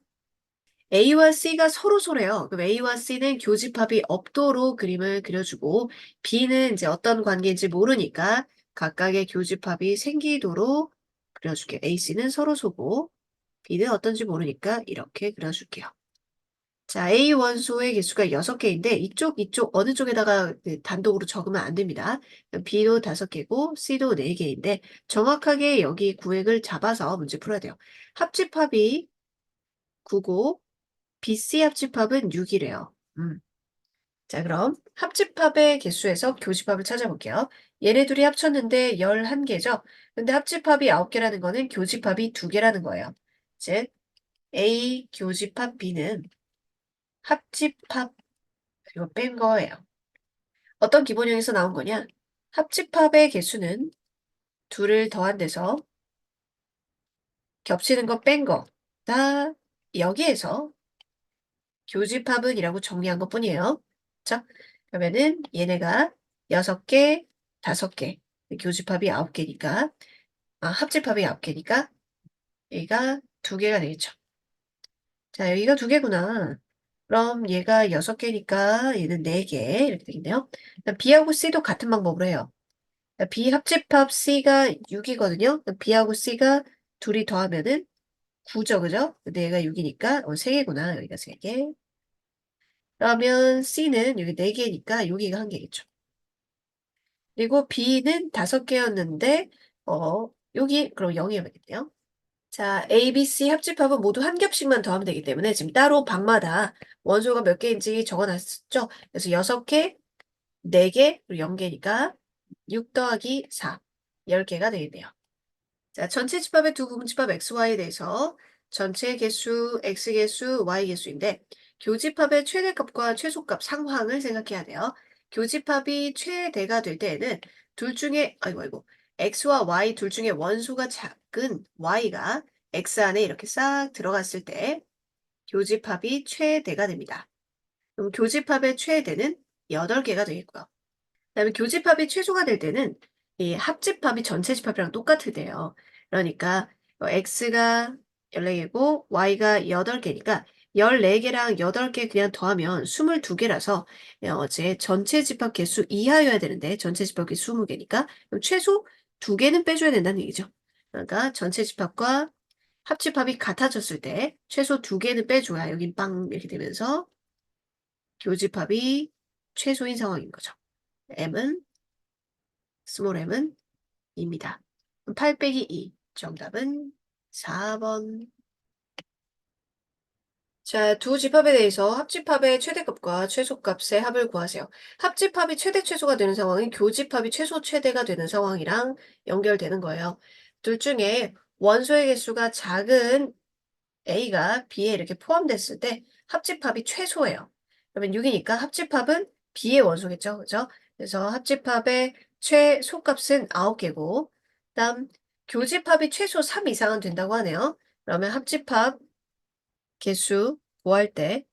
A와 C가 서로래요. 그럼 A와 C는 교집합이 없도록 그림을 그려주고 B는 이제 어떤 관계인지 모르니까 각각의 교집합이 생기도록 그려줄게요. A, C는 서로고 B는 어떤지 모르니까 이렇게 그려줄게요. 자, A 원소의 개수가 6개인데 이쪽 어느 쪽에다가 단독으로 적으면 안 됩니다. B도 5개고 C도 4개인데 정확하게 여기 구획을 잡아서 문제 풀어야 돼요. 합집합이 9고 BC 합집합은 6이래요. 자, 그럼 합집합의 개수에서 교집합을 찾아볼게요. 얘네 둘이 합쳤는데 11개죠? 근데 합집합이 9개라는 거는 교집합이 2개라는 거예요. 즉, A 교집합 B는 합집합 그리고 뺀 거예요. 어떤 기본형에서 나온 거냐? 합집합의 개수는 둘을 더한 데서 겹치는 거 뺀 거. 다 여기에서 교집합은 이라고 정리한 것 뿐이에요. 자, 그러면은 얘네가 6개, 5개. 교집합이 9개니까, 합집합이 9개니까 얘가 2개가 되겠죠. 자, 여기가 2개구나. 그럼 얘가 6개니까 얘는 4개 이렇게 되겠네요. B하고 C도 같은 방법으로 해요. B 합집합 C가 6이거든요. B하고 C가 둘이 더하면은 9죠, 그죠? 근데 얘가 6이니까 3개구나. 여기가 3개. 그러면 C는 여기 4개니까 여기가 1개겠죠. 그리고 B는 5개였는데 여기 그럼 0이 되겠네요. 자, A, B, C 합집합은 모두 한 겹씩만 더하면 되기 때문에 지금 따로 방마다 원소가 몇 개인지 적어놨죠. 그래서 6개, 4개, 그리고 0개니까 6 더하기 4, 10개가 되겠네요. 자, 전체 집합의 두 부분집합 X, Y에 대해서 전체 개수, X 개수, Y 개수인데 교집합의 최대값과 최소값 상황을 생각해야 돼요. 교집합이 최대가 될 때에는 둘 중에 X와 Y 둘 중에 원소가 작은 Y가 X 안에 이렇게 싹 들어갔을 때 교집합이 최대가 됩니다. 그럼 교집합의 최대는 8개가 되겠고요. 그다음에 교집합이 최소가 될 때는 이 합집합이 전체 집합이랑 똑같으대요. 그러니까 x가 14개고 y가 8개니까 14개랑 8개 그냥 더하면 22개라서 제 전체 집합 개수 이하여야 되는데 전체 집합 개수 20개니까 그럼 최소 2개는 빼줘야 된다는 얘기죠. 그러니까 전체 집합과 합집합이 같아졌을 때 최소 2개는 빼줘야 여긴 빵 이렇게 되면서 교집합이 최소인 상황인 거죠. m은 스몰 m은 2입니다. 8 빼기 2. 정답은 4번. 자, 두 집합에 대해서 합집합의 최대값과 최소값의 합을 구하세요. 합집합이 최대 최소가 되는 상황은 교집합이 최소 최대가 되는 상황이랑 연결되는 거예요. 둘 중에 원소의 개수가 작은 A가 B에 이렇게 포함됐을 때 합집합이 최소예요. 그러면 6이니까 합집합은 B의 원소겠죠. 그죠? 그래서 합집합의 최소값은 9개고 그다음 교집합이 최소 3 이상은 된다고 하네요. 그러면 합집합 개수 구할 때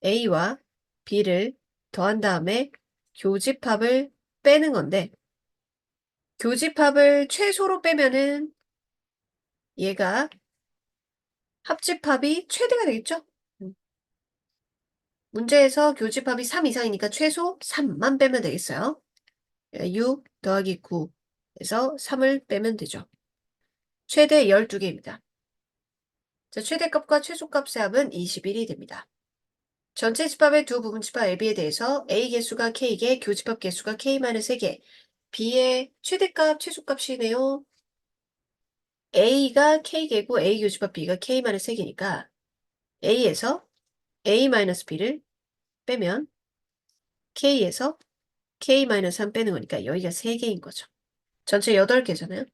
A와 B를 더한 다음에 교집합을 빼는 건데 교집합을 최소로 빼면은 얘가 합집합이 최대가 되겠죠? 문제에서 교집합이 3 이상이니까 최소 3만 빼면 되겠어요. 6 더하기 9 그래서 3을 빼면 되죠. 최대 12개입니다. 자, 최대값과 최소값의 합은 21이 됩니다. 전체 집합의 두 부분 집합 AB에 대해서 A 개수가 K개, 교집합 개수가 K-3개, B의 최대값, 최소값이네요. A가 K개고 A 교집합 B가 K-3개니까 A에서 A-B를 빼면 K에서 K-3 빼는 거니까 여기가 3개인 거죠. 전체 8개잖아요.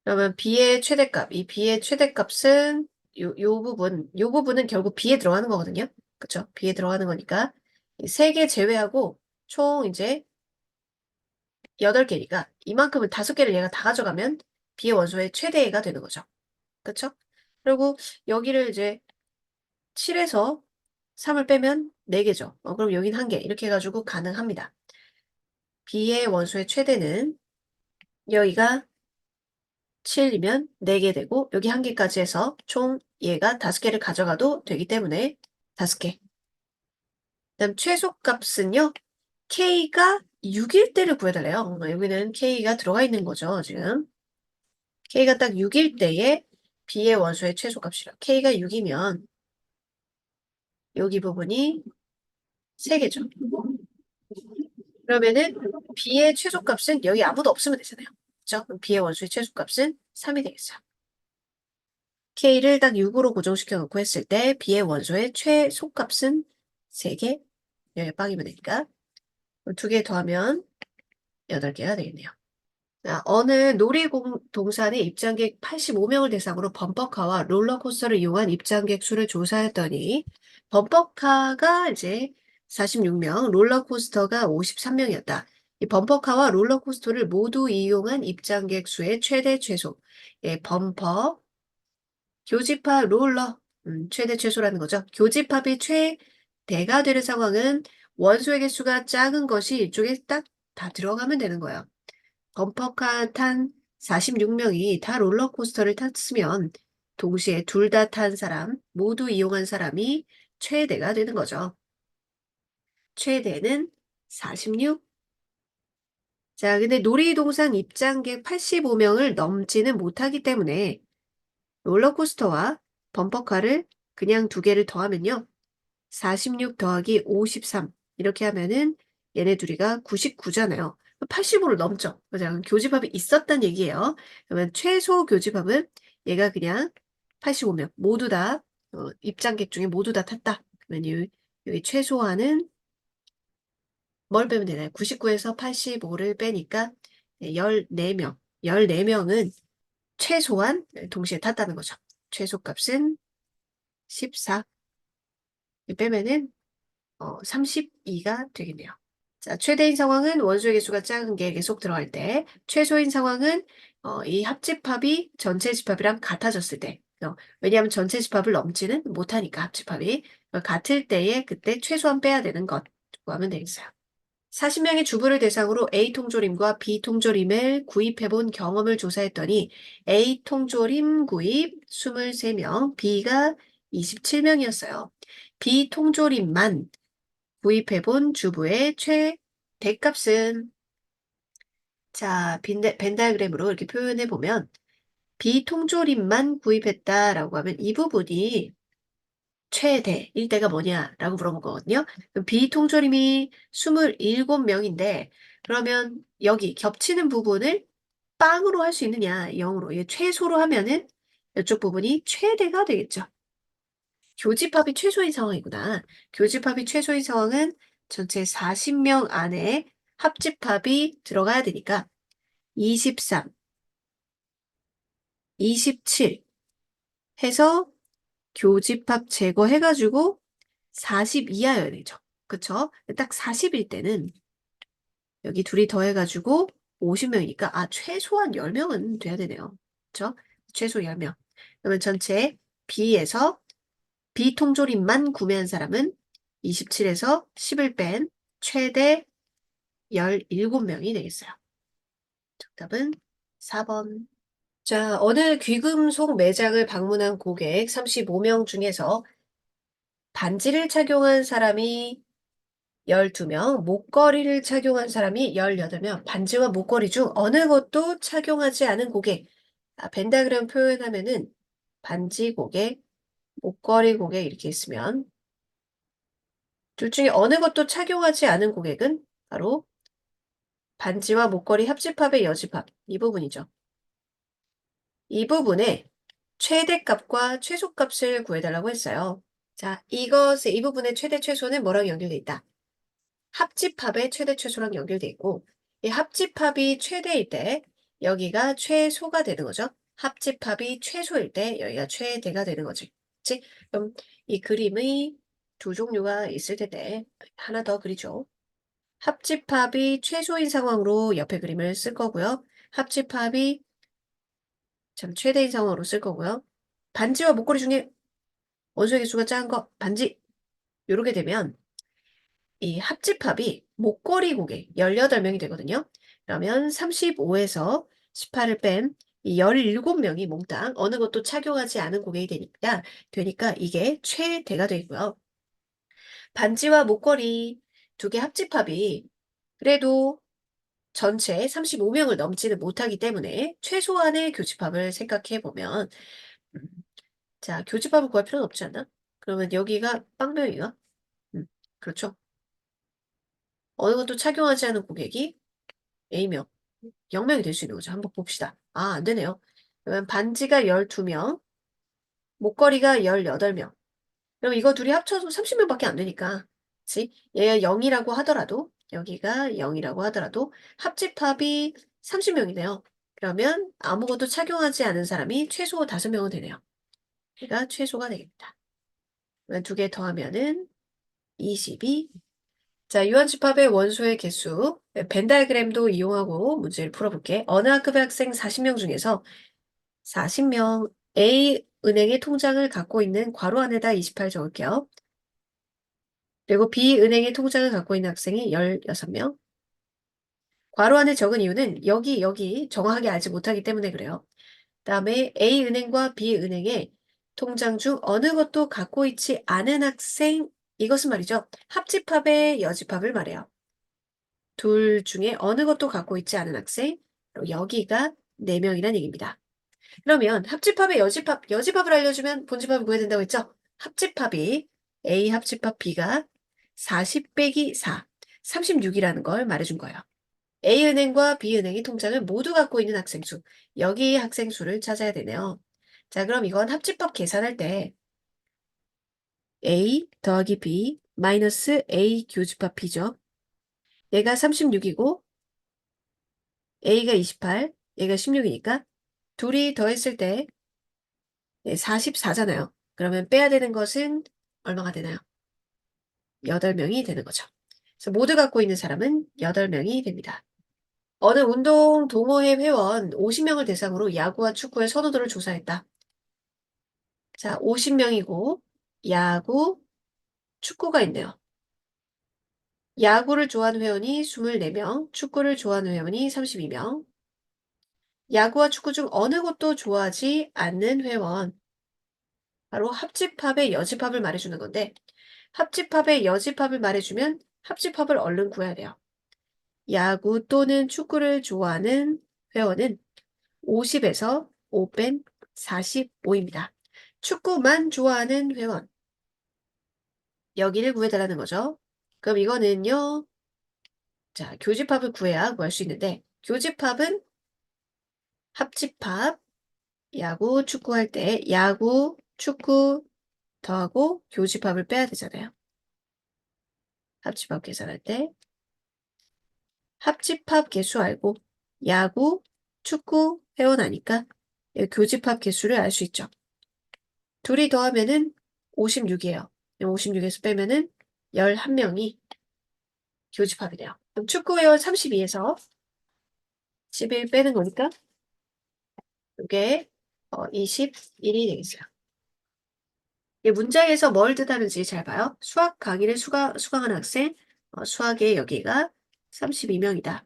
그러면 B의 최대값, 이 B의 최대값은 요 부분은 결국 B에 들어가는 거거든요. 그쵸? B에 들어가는 거니까 이 3개 제외하고 총 이제 8개니까 이만큼은 5개를 얘가 다 가져가면 B의 원소의 최대가 되는 거죠. 그쵸? 그리고 여기를 이제 7에서 3을 빼면 4개죠. 그럼 여긴 1개. 이렇게 해가지고 가능합니다. B의 원소의 최대는 여기가 7이면 4개 되고 여기 1개까지 해서 총 얘가 5개를 가져가도 되기 때문에 5개. 그다음 최소값은요. K가 6일 때를 구해달래요. 여기는 K가 들어가 있는 거죠. 지금. K가 딱 6일 때에 B의 원소의 최소값이라. K가 6이면 여기 부분이 3개죠. 그러면은 B의 최소값은 여기 아무도 없으면 되잖아요. 그렇죠? 그럼 B의 원소의 최소값은 3이 되겠어요. K를 딱 6으로 고정시켜 놓고 했을 때 B의 원소의 최소값은 3개, 여기 빵이면 되니까 2개 더하면 8개가 되겠네요. 자, 어느 놀이동산의 입장객 85명을 대상으로 범퍼카와 롤러코스터를 이용한 입장객 수를 조사했더니 범퍼카가 이제 46명, 롤러코스터가 53명이었다. 이 범퍼카와 롤러코스터를 모두 이용한 입장객 수의 최대 최소. 예, 범퍼, 교집합, 롤러, 최대 최소라는 거죠. 교집합이 최대가 되는 상황은 원소의 개수가 작은 것이 이쪽에 딱 다 들어가면 되는 거예요. 범퍼카 탄 46명이 다 롤러코스터를 탔으면 동시에 둘 다 탄 사람, 모두 이용한 사람이 최대가 되는 거죠. 최대는 46. 자, 근데 놀이동산 입장객 85명을 넘지는 못하기 때문에 롤러코스터와 범퍼카를 그냥 2개를 더하면요. 46 더하기 53 이렇게 하면은 얘네 둘이가 99잖아요. 85를 넘죠. 그죠? 교집합이 있었단 얘기예요. 그러면 최소 교집합은 얘가 그냥 85명 모두 다 입장객 중에 모두 다 탔다. 그러면 여기 최소한은 뭘 빼면 되나요? 99에서 85를 빼니까 14명. 14명은 최소한 동시에 탔다는 거죠. 최소값은 14. 빼면은 32가 되겠네요. 자, 최대인 상황은 원소의 개수가 작은 게 계속 들어갈 때, 최소인 상황은 이 합집합이 전체 집합이랑 같아졌을 때, 왜냐하면 전체 집합을 넘지는 못하니까 합집합이 같을 때에 그때 최소한 빼야 되는 것 구하면 되겠어요. 40명의 주부를 대상으로 A 통조림과 B 통조림을 구입해본 경험을 조사했더니 A 통조림 구입 23명, B가 27명이었어요. B 통조림만 구입해본 주부의 최대값은 자, 벤 다이어그램으로 이렇게 표현해 보면 비통조림만 구입했다라고 하면 이 부분이 최대일 때가 뭐냐라고 물어본 거거든요. 그럼 비통조림이 27명인데 그러면 여기 겹치는 부분을 빵으로 할 수 있느냐, 0으로. 이게 최소로 하면은 이쪽 부분이 최대가 되겠죠. 교집합이 최소인 상황이구나. 교집합이 최소인 상황은 전체 40명 안에 합집합이 들어가야 되니까 23, 27 해서 교집합 제거해가지고 40 이하여야 되죠. 그쵸? 딱 40일 때는 여기 둘이 더해가지고 50명이니까 최소한 10명은 돼야 되네요. 그쵸? 최소 10명. 그러면 전체 B에서 비통조림만 구매한 사람은 27에서 10을 뺀 최대 17명이 되겠어요. 정답은 4번. 자, 어느 귀금속 매장을 방문한 고객 35명 중에서 반지를 착용한 사람이 12명, 목걸이를 착용한 사람이 18명, 반지와 목걸이 중 어느 것도 착용하지 않은 고객. 벤다그램 표현하면은 반지 고객, 목걸이 고객 이렇게 있으면 둘 중에 어느 것도 착용하지 않은 고객은 바로 반지와 목걸이 합집합의 여집합 이 부분이죠. 이 부분에 최대값과 최소값을 구해달라고 했어요. 자, 이 부분의 최대 최소는 뭐랑 연결돼 있다? 합집합의 최대 최소랑 연결돼 있고 이 합집합이 최대일 때 여기가 최소가 되는 거죠. 합집합이 최소일 때 여기가 최대가 되는 거지. 그치? 그럼 이 그림의 두 종류가 있을 텐데 하나 더 그리죠. 합집합이 최소인 상황으로 옆에 그림을 쓸 거고요. 합집합이 최대인 상황으로 쓸 거고요. 반지와 목걸이 중에 원소의 개수가 작은 거 반지 요렇게 되면 이 합집합이 목걸이 고객 18명이 되거든요. 그러면 35에서 18을 뺀 이 17명이 몽땅 어느 것도 착용하지 않은 고객이 되니까 이게 최대가 되고요. 반지와 목걸이 두 개 합집합이 그래도 전체 35명을 넘지는 못하기 때문에 최소한의 교집합을 생각해 보면 자, 교집합을 구할 필요는 없지 않나? 그러면 여기가 빵명이가? 그렇죠. 어느 것도 착용하지 않은 고객이 A명, 0명이 될 수 있는 거죠. 한번 봅시다. 안 되네요. 그러면 반지가 12명, 목걸이가 18명. 그럼 이거 둘이 합쳐서 30명밖에 안 되니까. 그치? 얘가 0이라고 하더라도, 여기가 0이라고 하더라도 합집합이 30명이네요. 그러면 아무것도 착용하지 않은 사람이 최소 5명은 되네요. 얘가 최소가 되겠다. 두 개 더하면은 22. 자, 유한집합의 원소의 개수, 벤 다이어그램도 이용하고 문제를 풀어볼게. 어느 학급의 학생 40명 중에서 40명 A 은행의 통장을 갖고 있는 괄호 안에다 28 적을게요. 그리고 B 은행의 통장을 갖고 있는 학생이 16명. 괄호 안에 적은 이유는 여기 정확하게 알지 못하기 때문에 그래요. 다음에 A 은행과 B 은행의 통장 중 어느 것도 갖고 있지 않은 학생, 이것은 말이죠. 합집합의 여집합을 말해요. 둘 중에 어느 것도 갖고 있지 않은 학생, 여기가 4명이란 얘기입니다. 그러면 합집합의 여집합을 알려주면 본집합을 구해야 된다고 했죠? 합집합이 A 합집합 B가 40 빼기 4, 36이라는 걸 말해준 거예요. A은행과 B은행이 통장을 모두 갖고 있는 학생 수, 여기 학생 수를 찾아야 되네요. 자, 그럼 이건 합집합 계산할 때 A 더하기 B 마이너스 A 교집합 B죠. 얘가 36이고 A가 28, 얘가 16이니까 둘이 더했을 때 44잖아요. 그러면 빼야 되는 것은 얼마가 되나요? 8명이 되는 거죠. 그래서 모두 갖고 있는 사람은 8명이 됩니다. 어느 운동 동호회 회원 50명을 대상으로 야구와 축구의 선호도를 조사했다. 자, 50명이고 야구, 축구가 있네요. 야구를 좋아하는 회원이 24명, 축구를 좋아하는 회원이 32명. 야구와 축구 중 어느 것도 좋아하지 않는 회원. 바로 합집합의 여집합을 말해주는 건데 합집합의 여집합을 말해주면 합집합을 얼른 구해야 돼요. 야구 또는 축구를 좋아하는 회원은 50에서 5 뺀 45입니다. 축구만 좋아하는 회원. 여기를 구해달라는 거죠. 그럼 이거는요. 자, 교집합을 구해야 구할 수 있는데 교집합은 합집합, 야구, 축구 할 때 야구, 축구 더하고 교집합을 빼야 되잖아요. 합집합 계산할 때 합집합 개수 알고 야구, 축구 회원 아니까 교집합 개수를 알 수 있죠. 둘이 더하면은 56이에요. 56에서 빼면은 11명이 교집합이 돼요. 그럼 축구 회원 32에서 11 빼는 거니까 이게 21이 되겠어요. 이 문장에서 뭘 뜻하는지 잘 봐요. 수학 강의를 수강하는 학생, 수학의 여기가 32명이다.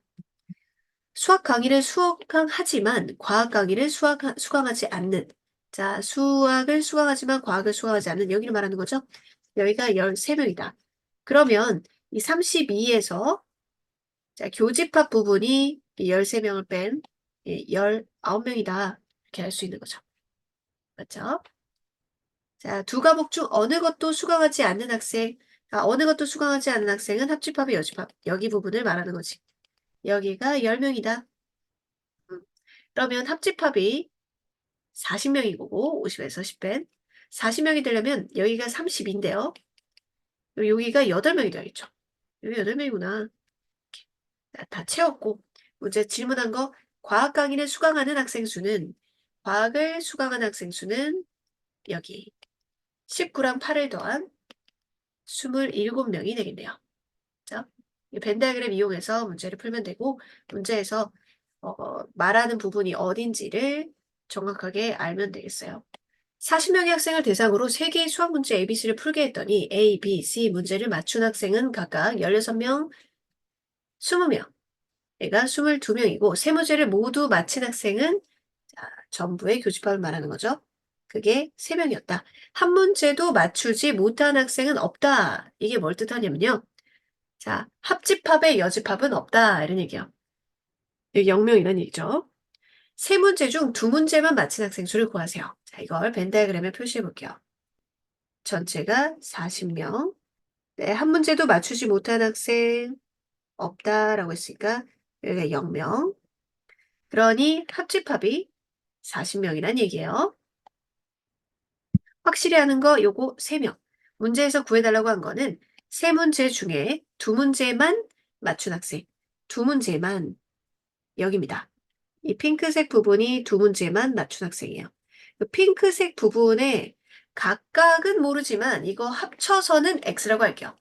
수학 강의를 수강하지만 과학 강의를 수강하지 않는. 자, 수학을 수강하지만 과학을 수강하지 않는 여기를 말하는 거죠. 여기가 13명이다. 그러면 이 32에서 자, 교집합 부분이 13명을 뺀 19명이다. 이렇게 할 수 있는 거죠. 맞죠? 자, 두 과목 중 어느 것도 수강하지 않는 학생, 어느 것도 수강하지 않는 학생은 합집합이 여집합. 여기 부분을 말하는 거지. 여기가 10명이다. 그러면 합집합이 40명인 거고 50에서 10 뺀. 40명이 되려면 여기가 30인데요. 여기가 8명이 되겠죠. 여기 8명이구나. 다 채웠고 문제 질문한 거 과학 강의를 수강하는 학생 수는 과학을 수강한 학생 수는 여기 19랑 8을 더한 27명이 되겠네요. 자, 이 벤 다이어그램 이용해서 문제를 풀면 되고 문제에서 말하는 부분이 어딘지를 정확하게 알면 되겠어요. 40명의 학생을 대상으로 3개의 수학 문제 ABC를 풀게 했더니 A, B, C 문제를 맞춘 학생은 각각 16명, 20명, 얘가 22명이고 세 문제를 모두 맞힌 학생은 전부의 교집합을 말하는 거죠. 그게 3명이었다. 한 문제도 맞추지 못한 학생은 없다. 이게 뭘 뜻하냐면요. 자, 합집합의 여집합은 없다. 이런 얘기예요. 여기 0명이라는 얘기죠. 세 문제 중 2문제만 맞힌 학생 수를 구하세요. 자, 이걸 벤 다이어그램에 표시해 볼게요. 전체가 40명. 네, 한 문제도 맞추지 못한 학생 없다라고 했으니까 여기가 0명. 그러니 합집합이 40명이란 얘기예요. 확실히 하는 거 요거 3명. 문제에서 구해달라고 한 거는 세 문제 중에 2문제만 맞춘 학생. 2문제만 여기입니다. 이 핑크색 부분이 2문제만 맞춘 학생이에요. 그 핑크색 부분에 각각은 모르지만 이거 합쳐서는 X라고 할게요.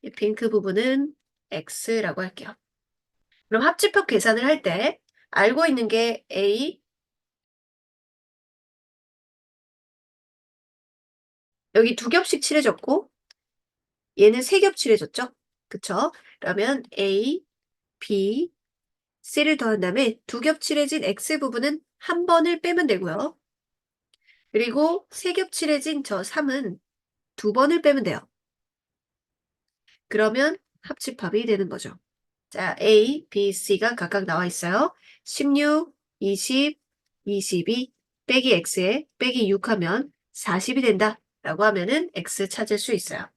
이 핑크 부분은 X라고 할게요. 그럼 합집합 계산을 할 때 알고 있는 게 A, 여기 2겹씩 칠해졌고 얘는 3겹 칠해졌죠? 그쵸? 그러면 A, B, C를 더한 다음에 2겹 칠해진 X 부분은 한 번을 빼면 되고요. 그리고 3겹 칠해진 저 3은 2번을 빼면 돼요. 그러면 합집합이 되는 거죠. 자, A, B, C가 각각 나와 있어요. 16, 20, 22 빼기 X에 빼기 6 하면 40이 된다. 라고 하면은 X 찾을 수 있어요.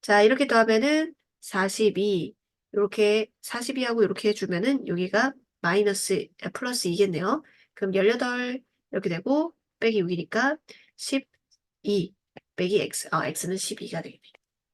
자, 이렇게 더하면은 42, 이렇게 42하고 이렇게 해주면은 여기가 마이너스, 플러스 2겠네요. 그럼 18 이렇게 되고 빼기 6이니까 12 빼기 X, X는 12가 되겠네.